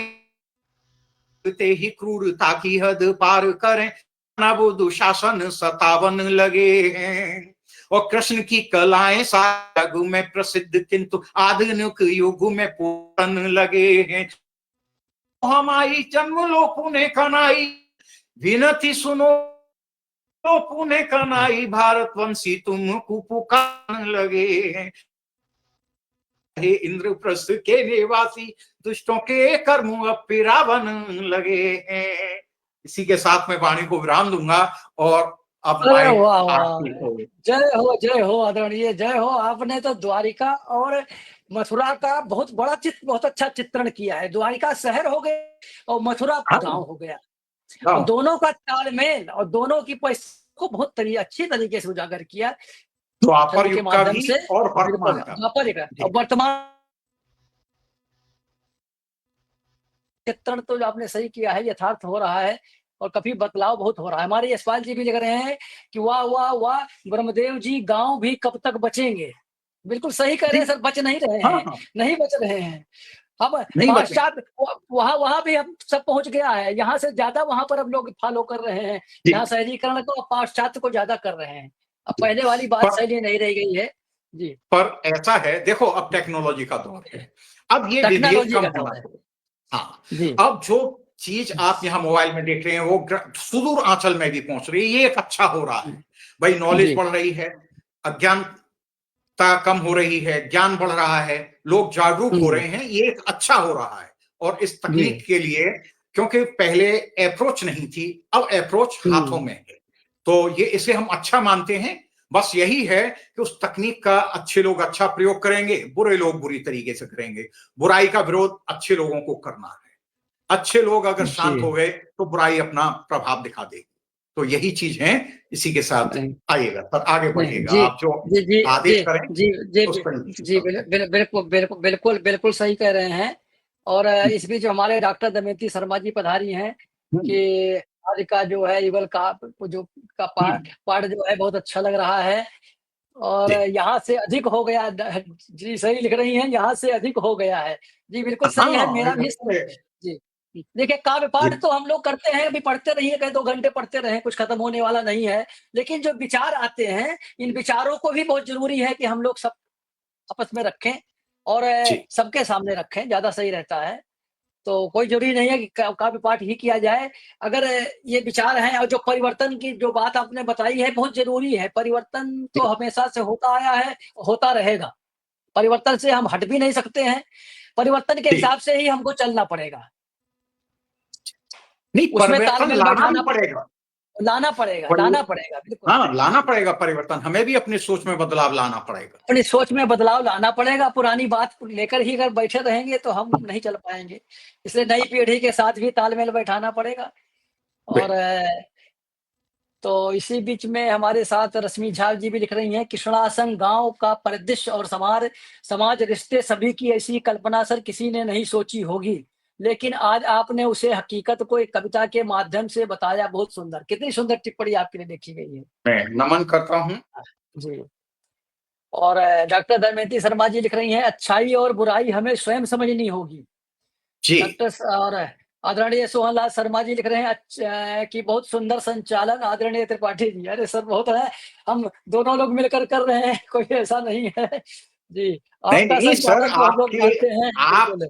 ते ही क्रूरता की हद पार करें, वो दुशासन सतावन लगे हैं। और कृष्ण की कलाएं साग में प्रसिद्ध, किंतु आधुनिक युग में पूरन लगे हैं। हमारी जन्म लो पुणे कनाई, विनती सुनो तो पुणे कनाई, भारतवंशी तुम पुकारन लगे हैं। हे इंद्रप्रस्थ के निवासी, दुष्टों के कर्म अब पिरावन लगे हैं। इसी के साथ मैं वाणी को विराम दूंगा और अब जय हो आदरणीय, जय हो। आपने तो द्वारिका और मथुरा का बहुत बड़ा बहुत अच्छा चित्रण किया है। द्वारिका शहर हो गए और मथुरा गांव हो गया, और दोनों का तालमेल और दोनों की को बहुत अच्छी तरीके से उजागर किया द्वापर युग का भी और वर्तमान का। वर्तमान चित्रण तो जो आपने सही किया है, यथार्थ हो रहा है और काफी बदलाव बहुत हो रहा है। हमारे यशपाल जी भी लिख रहे हैं कि वाह वाह वाह ब्रह्मदेव जी, गांव भी कब तक बचेंगे। बिल्कुल सही कह रहे हैं सर, बच नहीं रहे हैं। नहीं बच रहे हैं। अब पाश्चात्य वहां भी हम सब पहुंच गया है, यहाँ से ज्यादा वहां पर अब लोग फॉलो कर रहे हैं। यहाँ शहरीकरण को पाश्चात्य को ज्यादा कर रहे हैं। अब पहले वाली बात शैली नहीं रह गई है जी। पर ऐसा है, देखो अब टेक्नोलॉजी का दौर है, अब ये विभेद कम होना है। हाँ, अब जो चीज आप यहाँ मोबाइल में देख रहे हैं वो सुदूर आंचल में भी पहुंच रही है। ये एक अच्छा हो रहा है भाई, नॉलेज बढ़ रही है, अज्ञानता कम हो रही है, ज्ञान बढ़ रहा है, लोग जागरूक हो रहे हैं, ये एक अच्छा हो रहा है। और इस तकनीक के लिए, क्योंकि पहले अप्रोच नहीं थी, अब अप्रोच हाथों में है, तो ये इसे हम अच्छा मानते हैं। बस यही है कि उस तकनीक का अच्छे लोग अच्छा प्रयोग करेंगे, बुरे लोग बुरी तरीके से करेंगे। बुराई का विरोध अच्छे लोगों को करना है। अच्छे लोग अगर शांत हो गए तो बुराई अपना प्रभाव दिखा देगी। तो यही चीज है। इसी के साथ आइएगा पर आगे बढ़िएगा, आप जो आदेश करें। जी बिल्कुल सही कह रहे हैं। और इस बीच हमारे डॉक्टर दमयंती शर्मा जी पधारी हैं कि आज का जो है युगल का जो का पाठ जो है बहुत अच्छा लग रहा है और जी। यहाँ से अधिक हो गया जी सही लिख रही हैं, यहाँ से अधिक हो गया है। जी, बिल्कुल सही है, हाँ, मेरा भी जी। देखिए काव्य पाठ जी, तो हम लोग करते हैं, अभी पढ़ते रहिए, कहीं 2 घंटे पढ़ते रहें, कुछ खत्म होने वाला नहीं है। लेकिन जो विचार आते हैं, इन विचारों को भी बहुत ज़रूरी है कि हम लोग सब आपस में रखें और जी, सबके सामने रखें, ज़्यादा सही रहता है। तो कोई ज़रूरी नहीं है कि काव्य पाठ ही किया जाए। अगर ये विचार हैं और जो परिवर्तन की जो बात आपने बताई है बहुत ज़रूरी है। परिवर्तन तो जी, हमेशा से होता आया है, होता रहेगा। परिवर्तन से हम हट भी नहीं सकते हैं। परिवर्तन के जी। हिसाब से ही हमको चलना पड़ेगा। नहीं, उसमें परिवर्तन तालमेल लाना भी बैठाना पड़ेगा। लाना परिव पड़ेगा, बिल्कुल। हाँ, लाना पड़ेगा परिवर्तन, हमें भी अपनी सोच में बदलाव लाना पड़ेगा। अपनी सोच में बदलाव लाना पड़ेगा, पुरानी बात लेकर ही अगर बैठे रहेंगे तो हम नहीं चल पाएँगे। इसलिए नई पीढ़ी के साथ भी तालमेल बैठाना पड़ेगा और बिल्कुल। तो इसी बीच में हमारे साथ रश्मि झा जी भी लिख रही हैं, कृष्णासन गाँव का परिदृश्य और समाज रिश्ते सभी की ऐसी कल्पना सर किसी ने नहीं सोची होगी। लेकिन आज आपने उसे हकीकत को एक कविता के माध्यम से बताया, बहुत सुंदर। कितनी सुंदर टिप्पणी आपके लिए लिखी गई है। मैं नमन करता हूँ। जी। और डॉक्टर दमयंती शर्मा जी लिख रही हैं, अच्छाई और बुराई हमें स्वयं समझनी होगी। जी, डॉक्टर स और आदरणीय सोहनलाल शर्मा जी लिख रहे हैं कि बहुत सुंदर संचालन आदरणीय त्रिपाठी जी। अरे सर बहुत है, हम दोनों लोग मिलकर कर रहे हैं, कोई ऐसा नहीं है। जी, नहीं, आपका नहीं सर, संचालन तो हम लोग जानते हैं, आप बिल्कुल।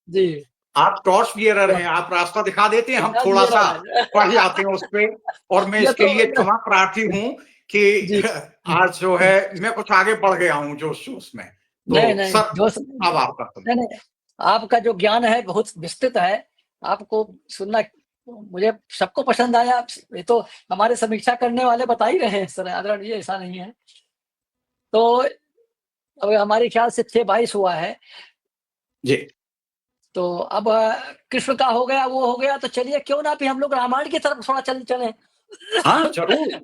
जी, आप टॉर्च बियरर तो हैं, आप रास्ता दिखा देते हैं, हम ध्यान दिए थोड़ा-सा रहा पड़ है। जाते हैं उस पे और मैं ये इसके तो लिए क्षमा प्रार्थी हूँ कि जी। आज जो है मैं कुछ आगे बढ़ गया हूँ जोश-जोश में। नहीं, तो नहीं, सर, अब आपका नहीं, नहीं, आपका जो ज्ञान है बहुत विस्तृत है। आपको सुनना मुझे सबको पसंद आया। ये तो हमारे समीक्षा करने वाले बता ही रहे हैं सर, आदरणीय ऐसा नहीं है। तो अब हमारे ख्याल से 6:22 हुआ है। जी। तो अब कृष्ण का हो गया, वो हो गया, तो चलिए क्यों ना अभी हम लोग रामायण की तरफ थोड़ा चलें। हाँ, ज़रूर,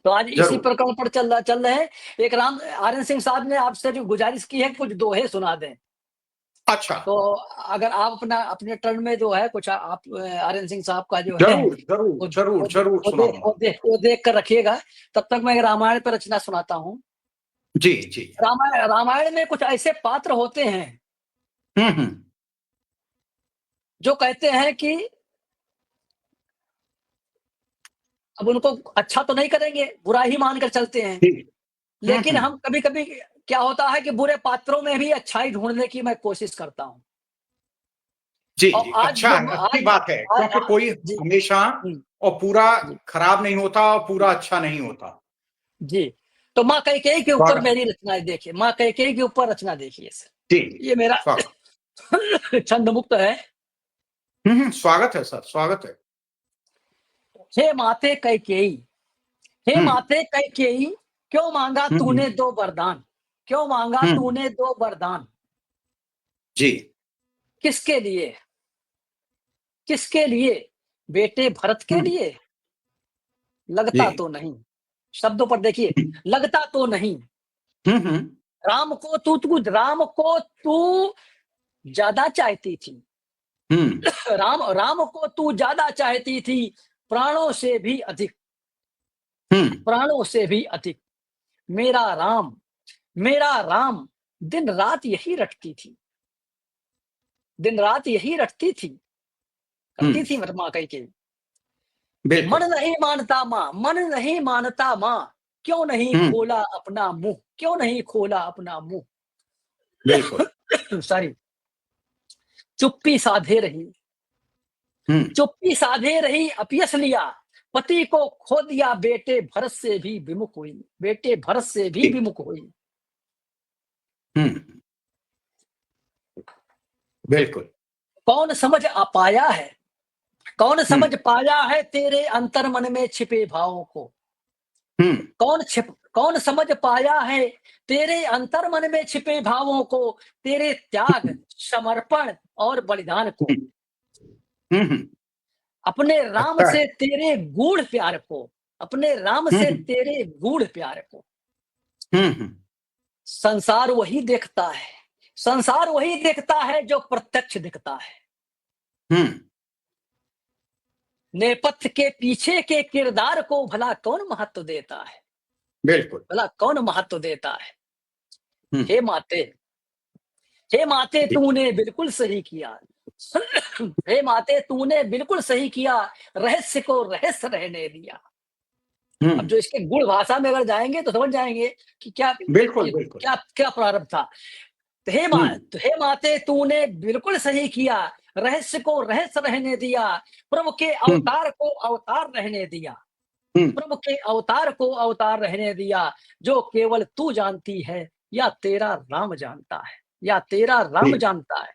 तो आज इसी ज़रूर। प्रकरण पर चल रहे हैं। एक राम आर्यन सिंह साहब ने आपसे जो गुज़ारिश की है, कुछ दोहे सुना दें। अच्छा, तो अगर आप अपने टर्न में जो है कुछ आप आर्यन सिंह साहब का जो है ज़रूर, ज़रूर, ज़रूर, ज़रूर सुनाऊँगा। वो देख कर रखिएगा। तब तक मैं रामायण पर रचना सुनाता हूँ। जी, जी। रामायण में कुछ ऐसे पात्र होते हैं हुँ, हुँ। जो कहते हैं कि अब उनको अच्छा तो नहीं करेंगे, बुरा ही मानकर चलते हैं। जी। हुँ, लेकिन हुँ। हम कभी-कभी क्या होता है कि बुरे पात्रों में भी अच्छाई ढूँढने की मैं कोशिश करता हूँ। जी, और जी, अच्छा है, अच्छी बात है, क्योंकि कोई जी, हमेशा हुँ, और पूरा जी, खराब नहीं होता और पूरा अच्छा नहीं होता। जी। तो माँ कैकेयी के ऊपर स्वागत मेरी रचना देखिए, माँ कैकेयी के ऊपर रचना देखिए सर। जी, ये मेरा स्वागत। छंद मुक्त है। हुँ, हुँ, स्वागत है सर, स्वागत है। हे माते कैकेयी, हे हुँ, माते कैकेयी, क्यों माँगा हुँ, हुँ, तूने 2 वरदान? क्यों माँगा हुँ, तूने 2 वरदान? जी, किसके लिए? किसके लिए? बेटे भरत के हुँ, लिए? जी, लगता तो नहीं। शब्दों पर देखिए, हुँ, लगता तो नहीं। हुँ, हुँ, राम को तू ज़्यादा चाहती थी। हुँ, राम को तू ज़्यादा चाहती थी, प्राणों से भी अधिक, हुँ, प्राणों से भी अधिक। मेरा राम, मेरा राम दिन-रात यही रटती थी, दिन-रात यही रटती थी, हुँ, करती थी माँ कैकेयी। मन बिल्कुल, नहीं मानता माँ, मन नहीं मानता माँ, क्यों नहीं हुँ, खोला अपना मुँह, क्यों नहीं खोला अपना मुँह? बिल्कुल, सॉरी, चुप्पी साधे रही, हुँ, चुप्पी साधे रही, अपयश लिया, पति को खो दिया, बेटे भरत से भी विमुख हुई, बेटे भरत से भी जी, विमुख हुई। हुँ, बिल्कुल, कौन समझ पाया है, कौन हुँ, समझ पाया है तेरे अंतर मन में छिपे भावों को? हुँ, कौन समझ पाया है तेरे अंतर मन में छिपे भावों को, तेरे त्याग, समर्पण और बलिदान को, हुँ, हुँ, हुँ, अपने राम अच्छा है, से तेरे गूढ़ प्यार को, अपने राम हुँ, से हुँ, तेरे गूढ़ प्यार को। हुँ, हुँ, संसार वही देखता है, संसार वही देखता है जो प्रत्यक्ष दिखता है। हुँ, नेपथ्य के पीछे के किरदार को भला कौन महत्व देता है, बिल्कुल। भला कौन महत्व देता है। हम्म, हे माते, हे माते जी, तूने बिल्कुल सही किया। हे माते तूने बिल्कुल सही किया, रहस्य को रहस्य रहने दिया। अब हम्म, जो इसके गुण भाषा में अगर जाएंगे तो समझ जाएंगे कि क्या बिल्कुल कि बिल्कुल। क्या क्या प्रारंभ था। तो हम्म, हे माते तूने बिल्कुल सही किया, रहस्य को रहस्य रहने दिया, प्रभु के हम्म, अवतार को अवतार रहने दिया, हम्म, प्रभु के अवतार को अवतार रहने दिया। जो केवल तू जानती है या तेरा राम जानता है, या तेरा राम जी, जानता है।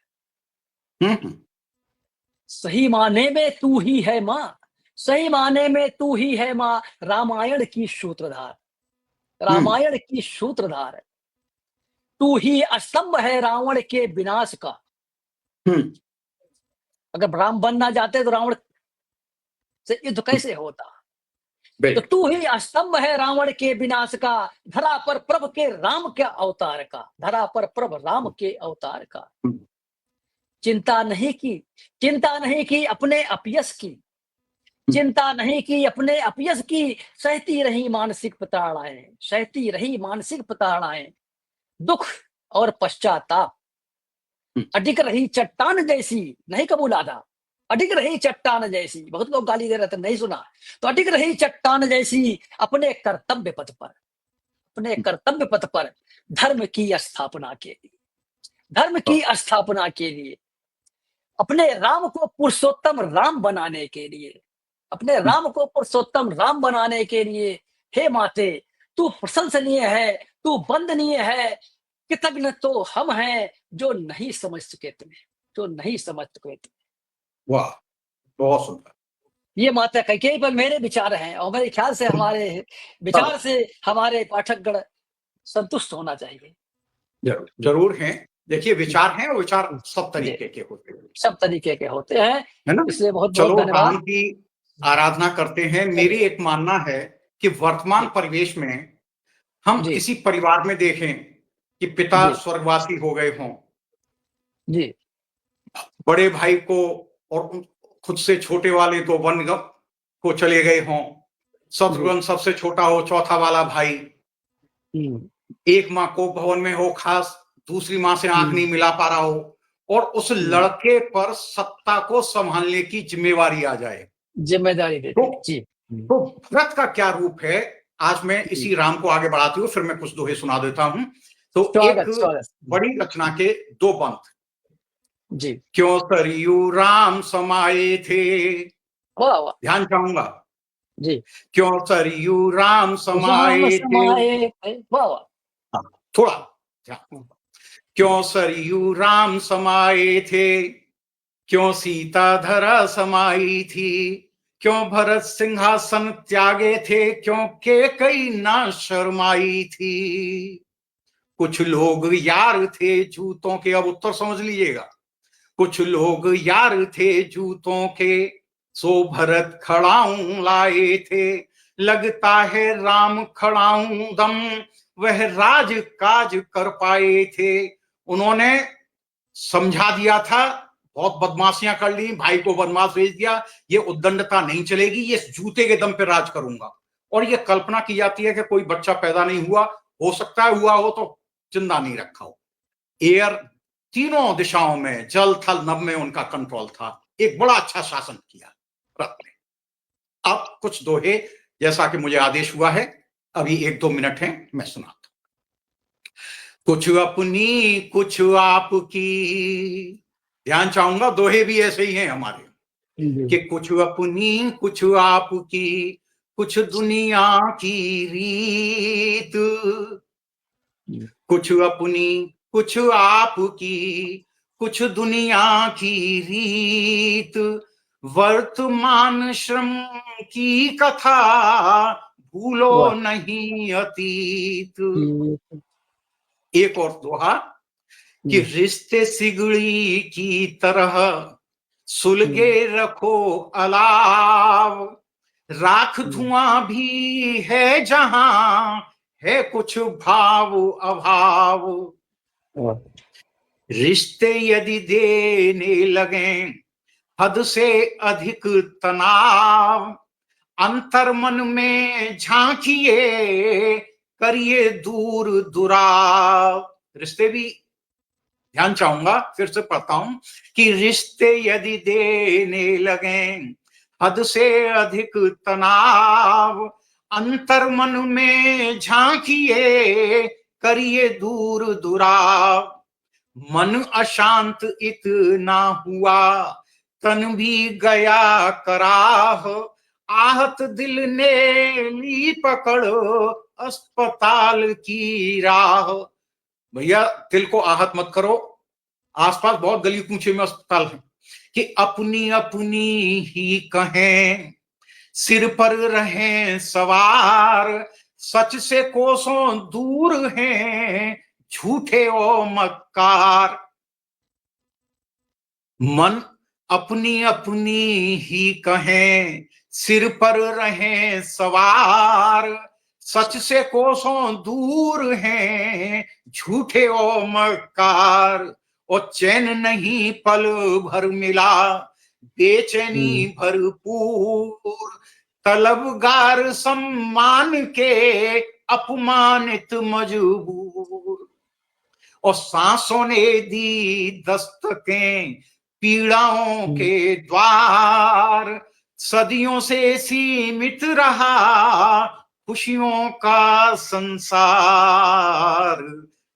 हम्म, सही माने में तू ही है माँ, सही माने में तू ही है माँ, रामायण की सूत्रधार, हम्म, रामायण की सूत्रधार। तू ही स्तंभ है रावण के विनाश का। हम्म, अगर राम बन ना जाते तो रावण से युद्ध कैसे होता। तो बिल्कुल। तू ही स्तंभ है रावण के विनाश का, धरा पर प्रभु के राम के अवतार का, धरा पर प्रभु राम के अवतार का। हम्म, चिंता नहीं की, चिंता नहीं की अपने अपयश की, चिंता नहीं की अपने अपयश की, सहती रही मानसिक प्रताड़नाएं, सहती रही मानसिक प्रताड़नाएं, दुख और पश्चाताप। हम्म, अडिग रही चट्टान जैसी, नहीं कबूल आधा, अडिग रही चट्टान जैसी। बहुत लोग गाली दे रहे थे, नहीं सुना। तो अडिग रही चट्टान जैसी अपने कर्तव्य पथ पर, अपने कर्तव्य पथ पर, धर्म की स्थापना के लिए, धर्म की स्थापना के लिए, अपने राम को पुरुषोत्तम राम बनाने के लिए, अपने हम्म, राम को पुरुषोत्तम राम बनाने के लिए। हे माते तू प्रशंसनीय है, तू वंदनीय है। कृतज्ञ तो हम हैं जो नहीं समझ चुके तुम्हें, जो नहीं समझ चुके तुम्हें। वाह, बहुत सुंदर। ये माता कैकेयी पर मेरे विचार हैं, और मेरे ख्याल से हमारे विचार सब से हमारे पाठकगण संतुष्ट होना चाहिए। जरूर जरूर हैं। देखिए, विचार हैं और विचार सब जी, तरीके के होते हैं, सब तरीके के होते हैं। है ना। इसलिए बहुत बहुत चलो, धन्यवाद। राम की आराधना करते हैं। मेरी चलिए। एक मानना है कि वर्तमान जी, परिवेश में हम जी, किसी परिवार में देखें कि पिता जी, स्वर्गवासी हो गए हों, जी, बड़े भाई को और खुद से छोटे वाले तो वन को चले गए हों, जी, शत्रुघ्न सबसे छोटा हो, चौथा वाला भाई, हुँ, एक माँ को भवन में हो खास, दूसरी माँ से आंख नहीं हुँ, मिला पा रहा हो, और उस हुँ, लड़के पर सत्ता को संभालने की जिम्मेवारी आ जाए। ज़िम्मेदारी दे तो दी। जी, हुँ, तो भरत का क्या रूप है। आज मैं जी, इसी राम को आगे बढ़ाती हूँ, फिर मैं कुछ दोहे सुना देता हूं। तो एक स्वागत, स्वागत। बड़ी रचना के दो पंथ। जी, क्यों सरयू राम समाये थे, वाह, वाह! ध्यान चाहूंगा। जी, क्यों सरयू राम राम समाये थे। समाए थे, वाह, वाह! हाँ, थोड़ा ध्यान। हुँ, क्यों सरयू राम समाये थे, क्यों सीता धरा समाई थी, क्यों भरत सिंहासन त्यागे थे, क्यों कैकेयी ना शर्माई थी। कुछ लोग यार थे जूतों के, अब उत्तर समझ लीजिएगा। कुछ लोग यार थे जूतों के, सो भरत खड़ाऊं लाए थे। लगता है राम खड़ाऊं दम, वह राज काज कर पाए थे। उन्होंने समझा दिया था, बहुत बदमाशियां कर ली, भाई को बनवास भेज दिया, ये उद्दंडता नहीं चलेगी, ये जूते के दम पे राज करूंगा। और ये कल्पना की जाती है कि कोई बच्चा पैदा नहीं हुआ, हो सकता है हुआ हो तो जिंदा नहीं रखा हो। एयर, तीनों दिशाओं में, जल थल नभ में उनका कंट्रोल था। एक बड़ा अच्छा शासन किया रथ ने। अब कुछ दोहे, जैसा कि मुझे आदेश हुआ है, अभी एक दो मिनट हैं, मैं सुनाता हूं। कुछ अपनी कुछ आपकी, ध्यान चाहूंगा, दोहे भी ऐसे ही हैं हमारे, जी, कि कुछ अपनी कुछ आपकी, कुछ दुनिया की रीत, हुँ, कुछ अपनी कुछ आपकी, कुछ दुनिया की रीत, वर्तमान श्रम की कथा, भूलो वाह! नहीं अतीत। हुँ, एक और दोहा, कि हुँ, रिश्ते सिगड़ी की तरह सुलगे हुँ, रखो अलाव, राख हुँ, धुआं भी है जहां, है कुछ भाव अभाव। वाह! रिश्ते यदि देने लगे हद से अधिक तनाव अंतर मन में झांकिए, करिए दूर दुराव। रिश्ते भी ध्यान चाहूंगा, फिर से पढ़ता हूं कि रिश्ते यदि देने लगे हद से अधिक तनाव, अंतर मन में झांकिए, करिए दूर दुराव। मन अशांत इतना हुआ, तन भी गया कराह, आहत दिल ने ली पकड़ अस्पताल की राह। भैया दिल को आहत मत करो, आसपास बहुत गली कूचे में अस्पताल है। कि अपनी अपनी ही कहें, सिर पर रहें सवार, सच से कोसों दूर हैं झूठे ओ मक्कार। मन अपनी अपनी ही कहें, सिर पर रहें सवार, सच से कोसों दूर हैं झूठे ओ मक्कार। और चैन नहीं पल भर मिला, बेचैनी भरपूर, तलबगार सम्मान के अपमानित मजबूर। और सांसों ने दी दस्तकें पीड़ाओं के द्वार, सदियों से सीमित रहा खुशियों का संसार।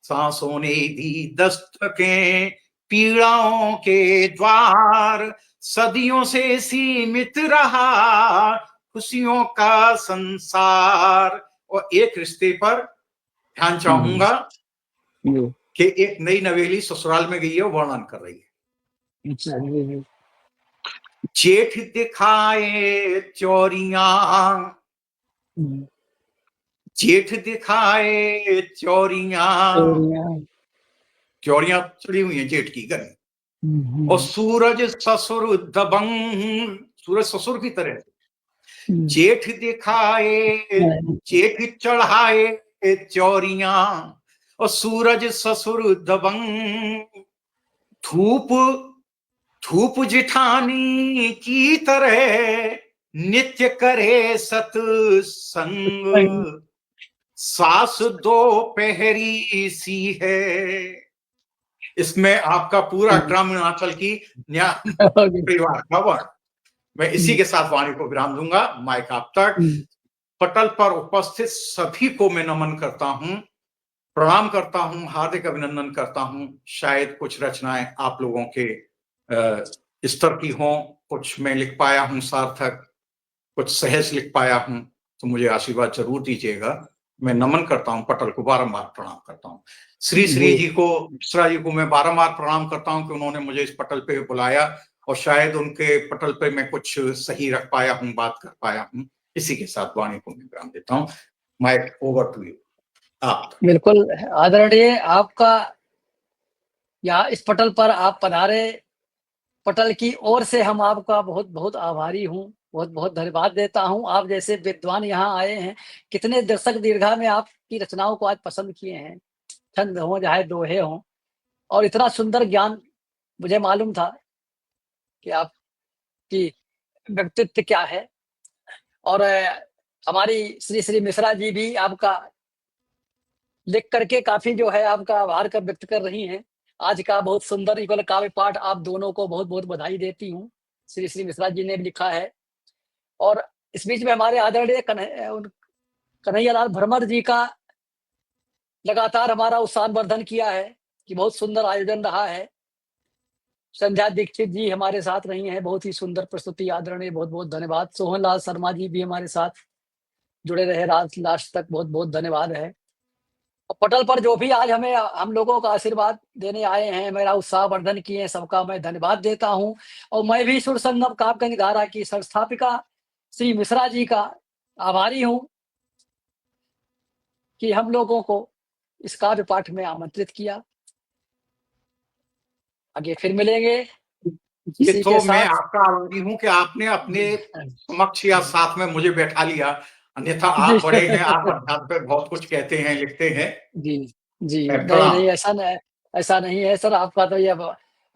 सांसों ने दी दस्तकें पीड़ाओं के द्वार, सदियों से सीमित रहा खुशियों का संसार। और एक रिश्ते पर ध्यान चाहूंगा कि एक नई नवेली ससुराल में गई है, वर्णन कर रही है। जेठ दिखाए चोरियां, जेठ दिखाए चोरियां, चोरियां चढ़ी हुई हैं जेठ की घर में। और सूरज ससुर दबंग, सूरज ससुर की तरह। जेठ दिखाए, जेठ चढ़ाए चोरियां, और सूरज ससुर दबंग। धूप धूप जिठानी की तरह नित्य करे सत्संग। सास दो पहरी सी है। इसमें आपका पूरा ग्रामीणांचल की परिवार का वर्ण। मैं इसी के साथ वाणी को विराम दूंगा। माइक आप तक। पटल पर उपस्थित सभी को मैं नमन करता हूं, प्रणाम करता हूं, हार्दिक अभिनंदन करता हूं। शायद कुछ रचनाएं आप लोगों के स्तर की हों, कुछ मैं लिख पाया हूं सार्थक, कुछ सहज लिख पाया हूं, तो मुझे आशीर्वाद जरूर दीजिएगा। मैं नमन करता हूं, पटल को बारंबार प्रणाम करता हूं। श्री श्री जी को, मिश्रा जी को मैं बारंबार प्रणाम करता हूं कि उन्होंने मुझे इस पटल पे बुलाया, और शायद उनके पटल पे मैं कुछ सही रख पाया हूं, बात कर पाया हूं। इसी के साथ वाणी को मैं विराम देता हूं। Mic over to you. आप बिल्कुल आदरणीय, आपका यहाँ इस पटल पर आप पधारे, पटल की ओर से हम आपका बहुत बहुत आभारी हूँ, बहुत बहुत धन्यवाद देता हूँ। आप जैसे विद्वान यहाँ आए हैं, कितने दशक दीर्घा में आपकी रचनाओं को आज पसंद किए हैं, छंद हो चाहे दोहे हों, और इतना सुंदर ज्ञान मुझे मालूम था कि आपकी व्यक्तित्व क्या है। और हमारी श्री श्री मिश्रा जी भी आपका लिख करके काफी जो है आपका आभार का व्यक्त कर रही हैं। आज का बहुत सुंदर युगल काव्य पाठ, आप दोनों को बहुत बहुत बधाई देती हूँ। श्री श्री मिश्रा जी ने भी लिखा है। और इस बीच में हमारे आदरणीय कन्हैयालाल भरमर जी का लगातार हमारा उत्साहवर्धन किया है कि बहुत सुंदर आयोजन रहा है। संध्या दीक्षित जी हमारे साथ रही हैं, बहुत ही सुंदर प्रस्तुति, आदरणीय बहुत बहुत धन्यवाद। सोहन लाल शर्मा जी भी हमारे साथ जुड़े रहे लास्ट तक, बहुत बहुत धन्यवाद है। पटल पर जो भी आज हमें हम लोगों का आशीर्वाद देने आए हैं, मेरा उत्साहवर्धन किए हैं, सबका मैं धन्यवाद देता हूं। और मैं भी सुर संगम काव्यगंज धारा की संस्थापिका श्री मिश्रा जी का आभारी हूं कि हम लोगों को इस काव्य पाठ में आमंत्रित किया। आगे फिर मिलेंगे। ये तो मैं आपका आभारी हूं कि आपने अपने समक्ष या साथ में मुझे बैठा लिया, अन्यथा आप बड़े हैं, आप अध्यात्म पे बहुत कुछ कहते हैं, लिखते हैं। जी जी, नहीं नहीं, ऐसा नहीं है सर। आपका तो ये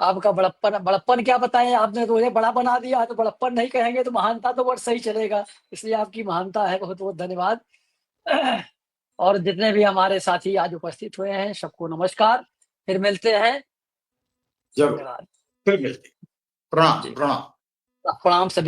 आपका बड़प्पन बड़प्पन क्या बताएं, आपने तो उन्हें बड़ा बना दिया, तो बड़प्पन नहीं कहेंगे तो महानता तो वर्ड सही चलेगा, इसलिए आपकी महानता है। बहुत बहुत धन्यवाद। और जितने भी हमारे साथी आज उपस्थित हुए हैं सबको नमस्कार, फिर मिलते हैं। जरूर धन्यवाद फिर मिलते हैं। प्रणाम जी, प्रणाम। प्रणाम सभी।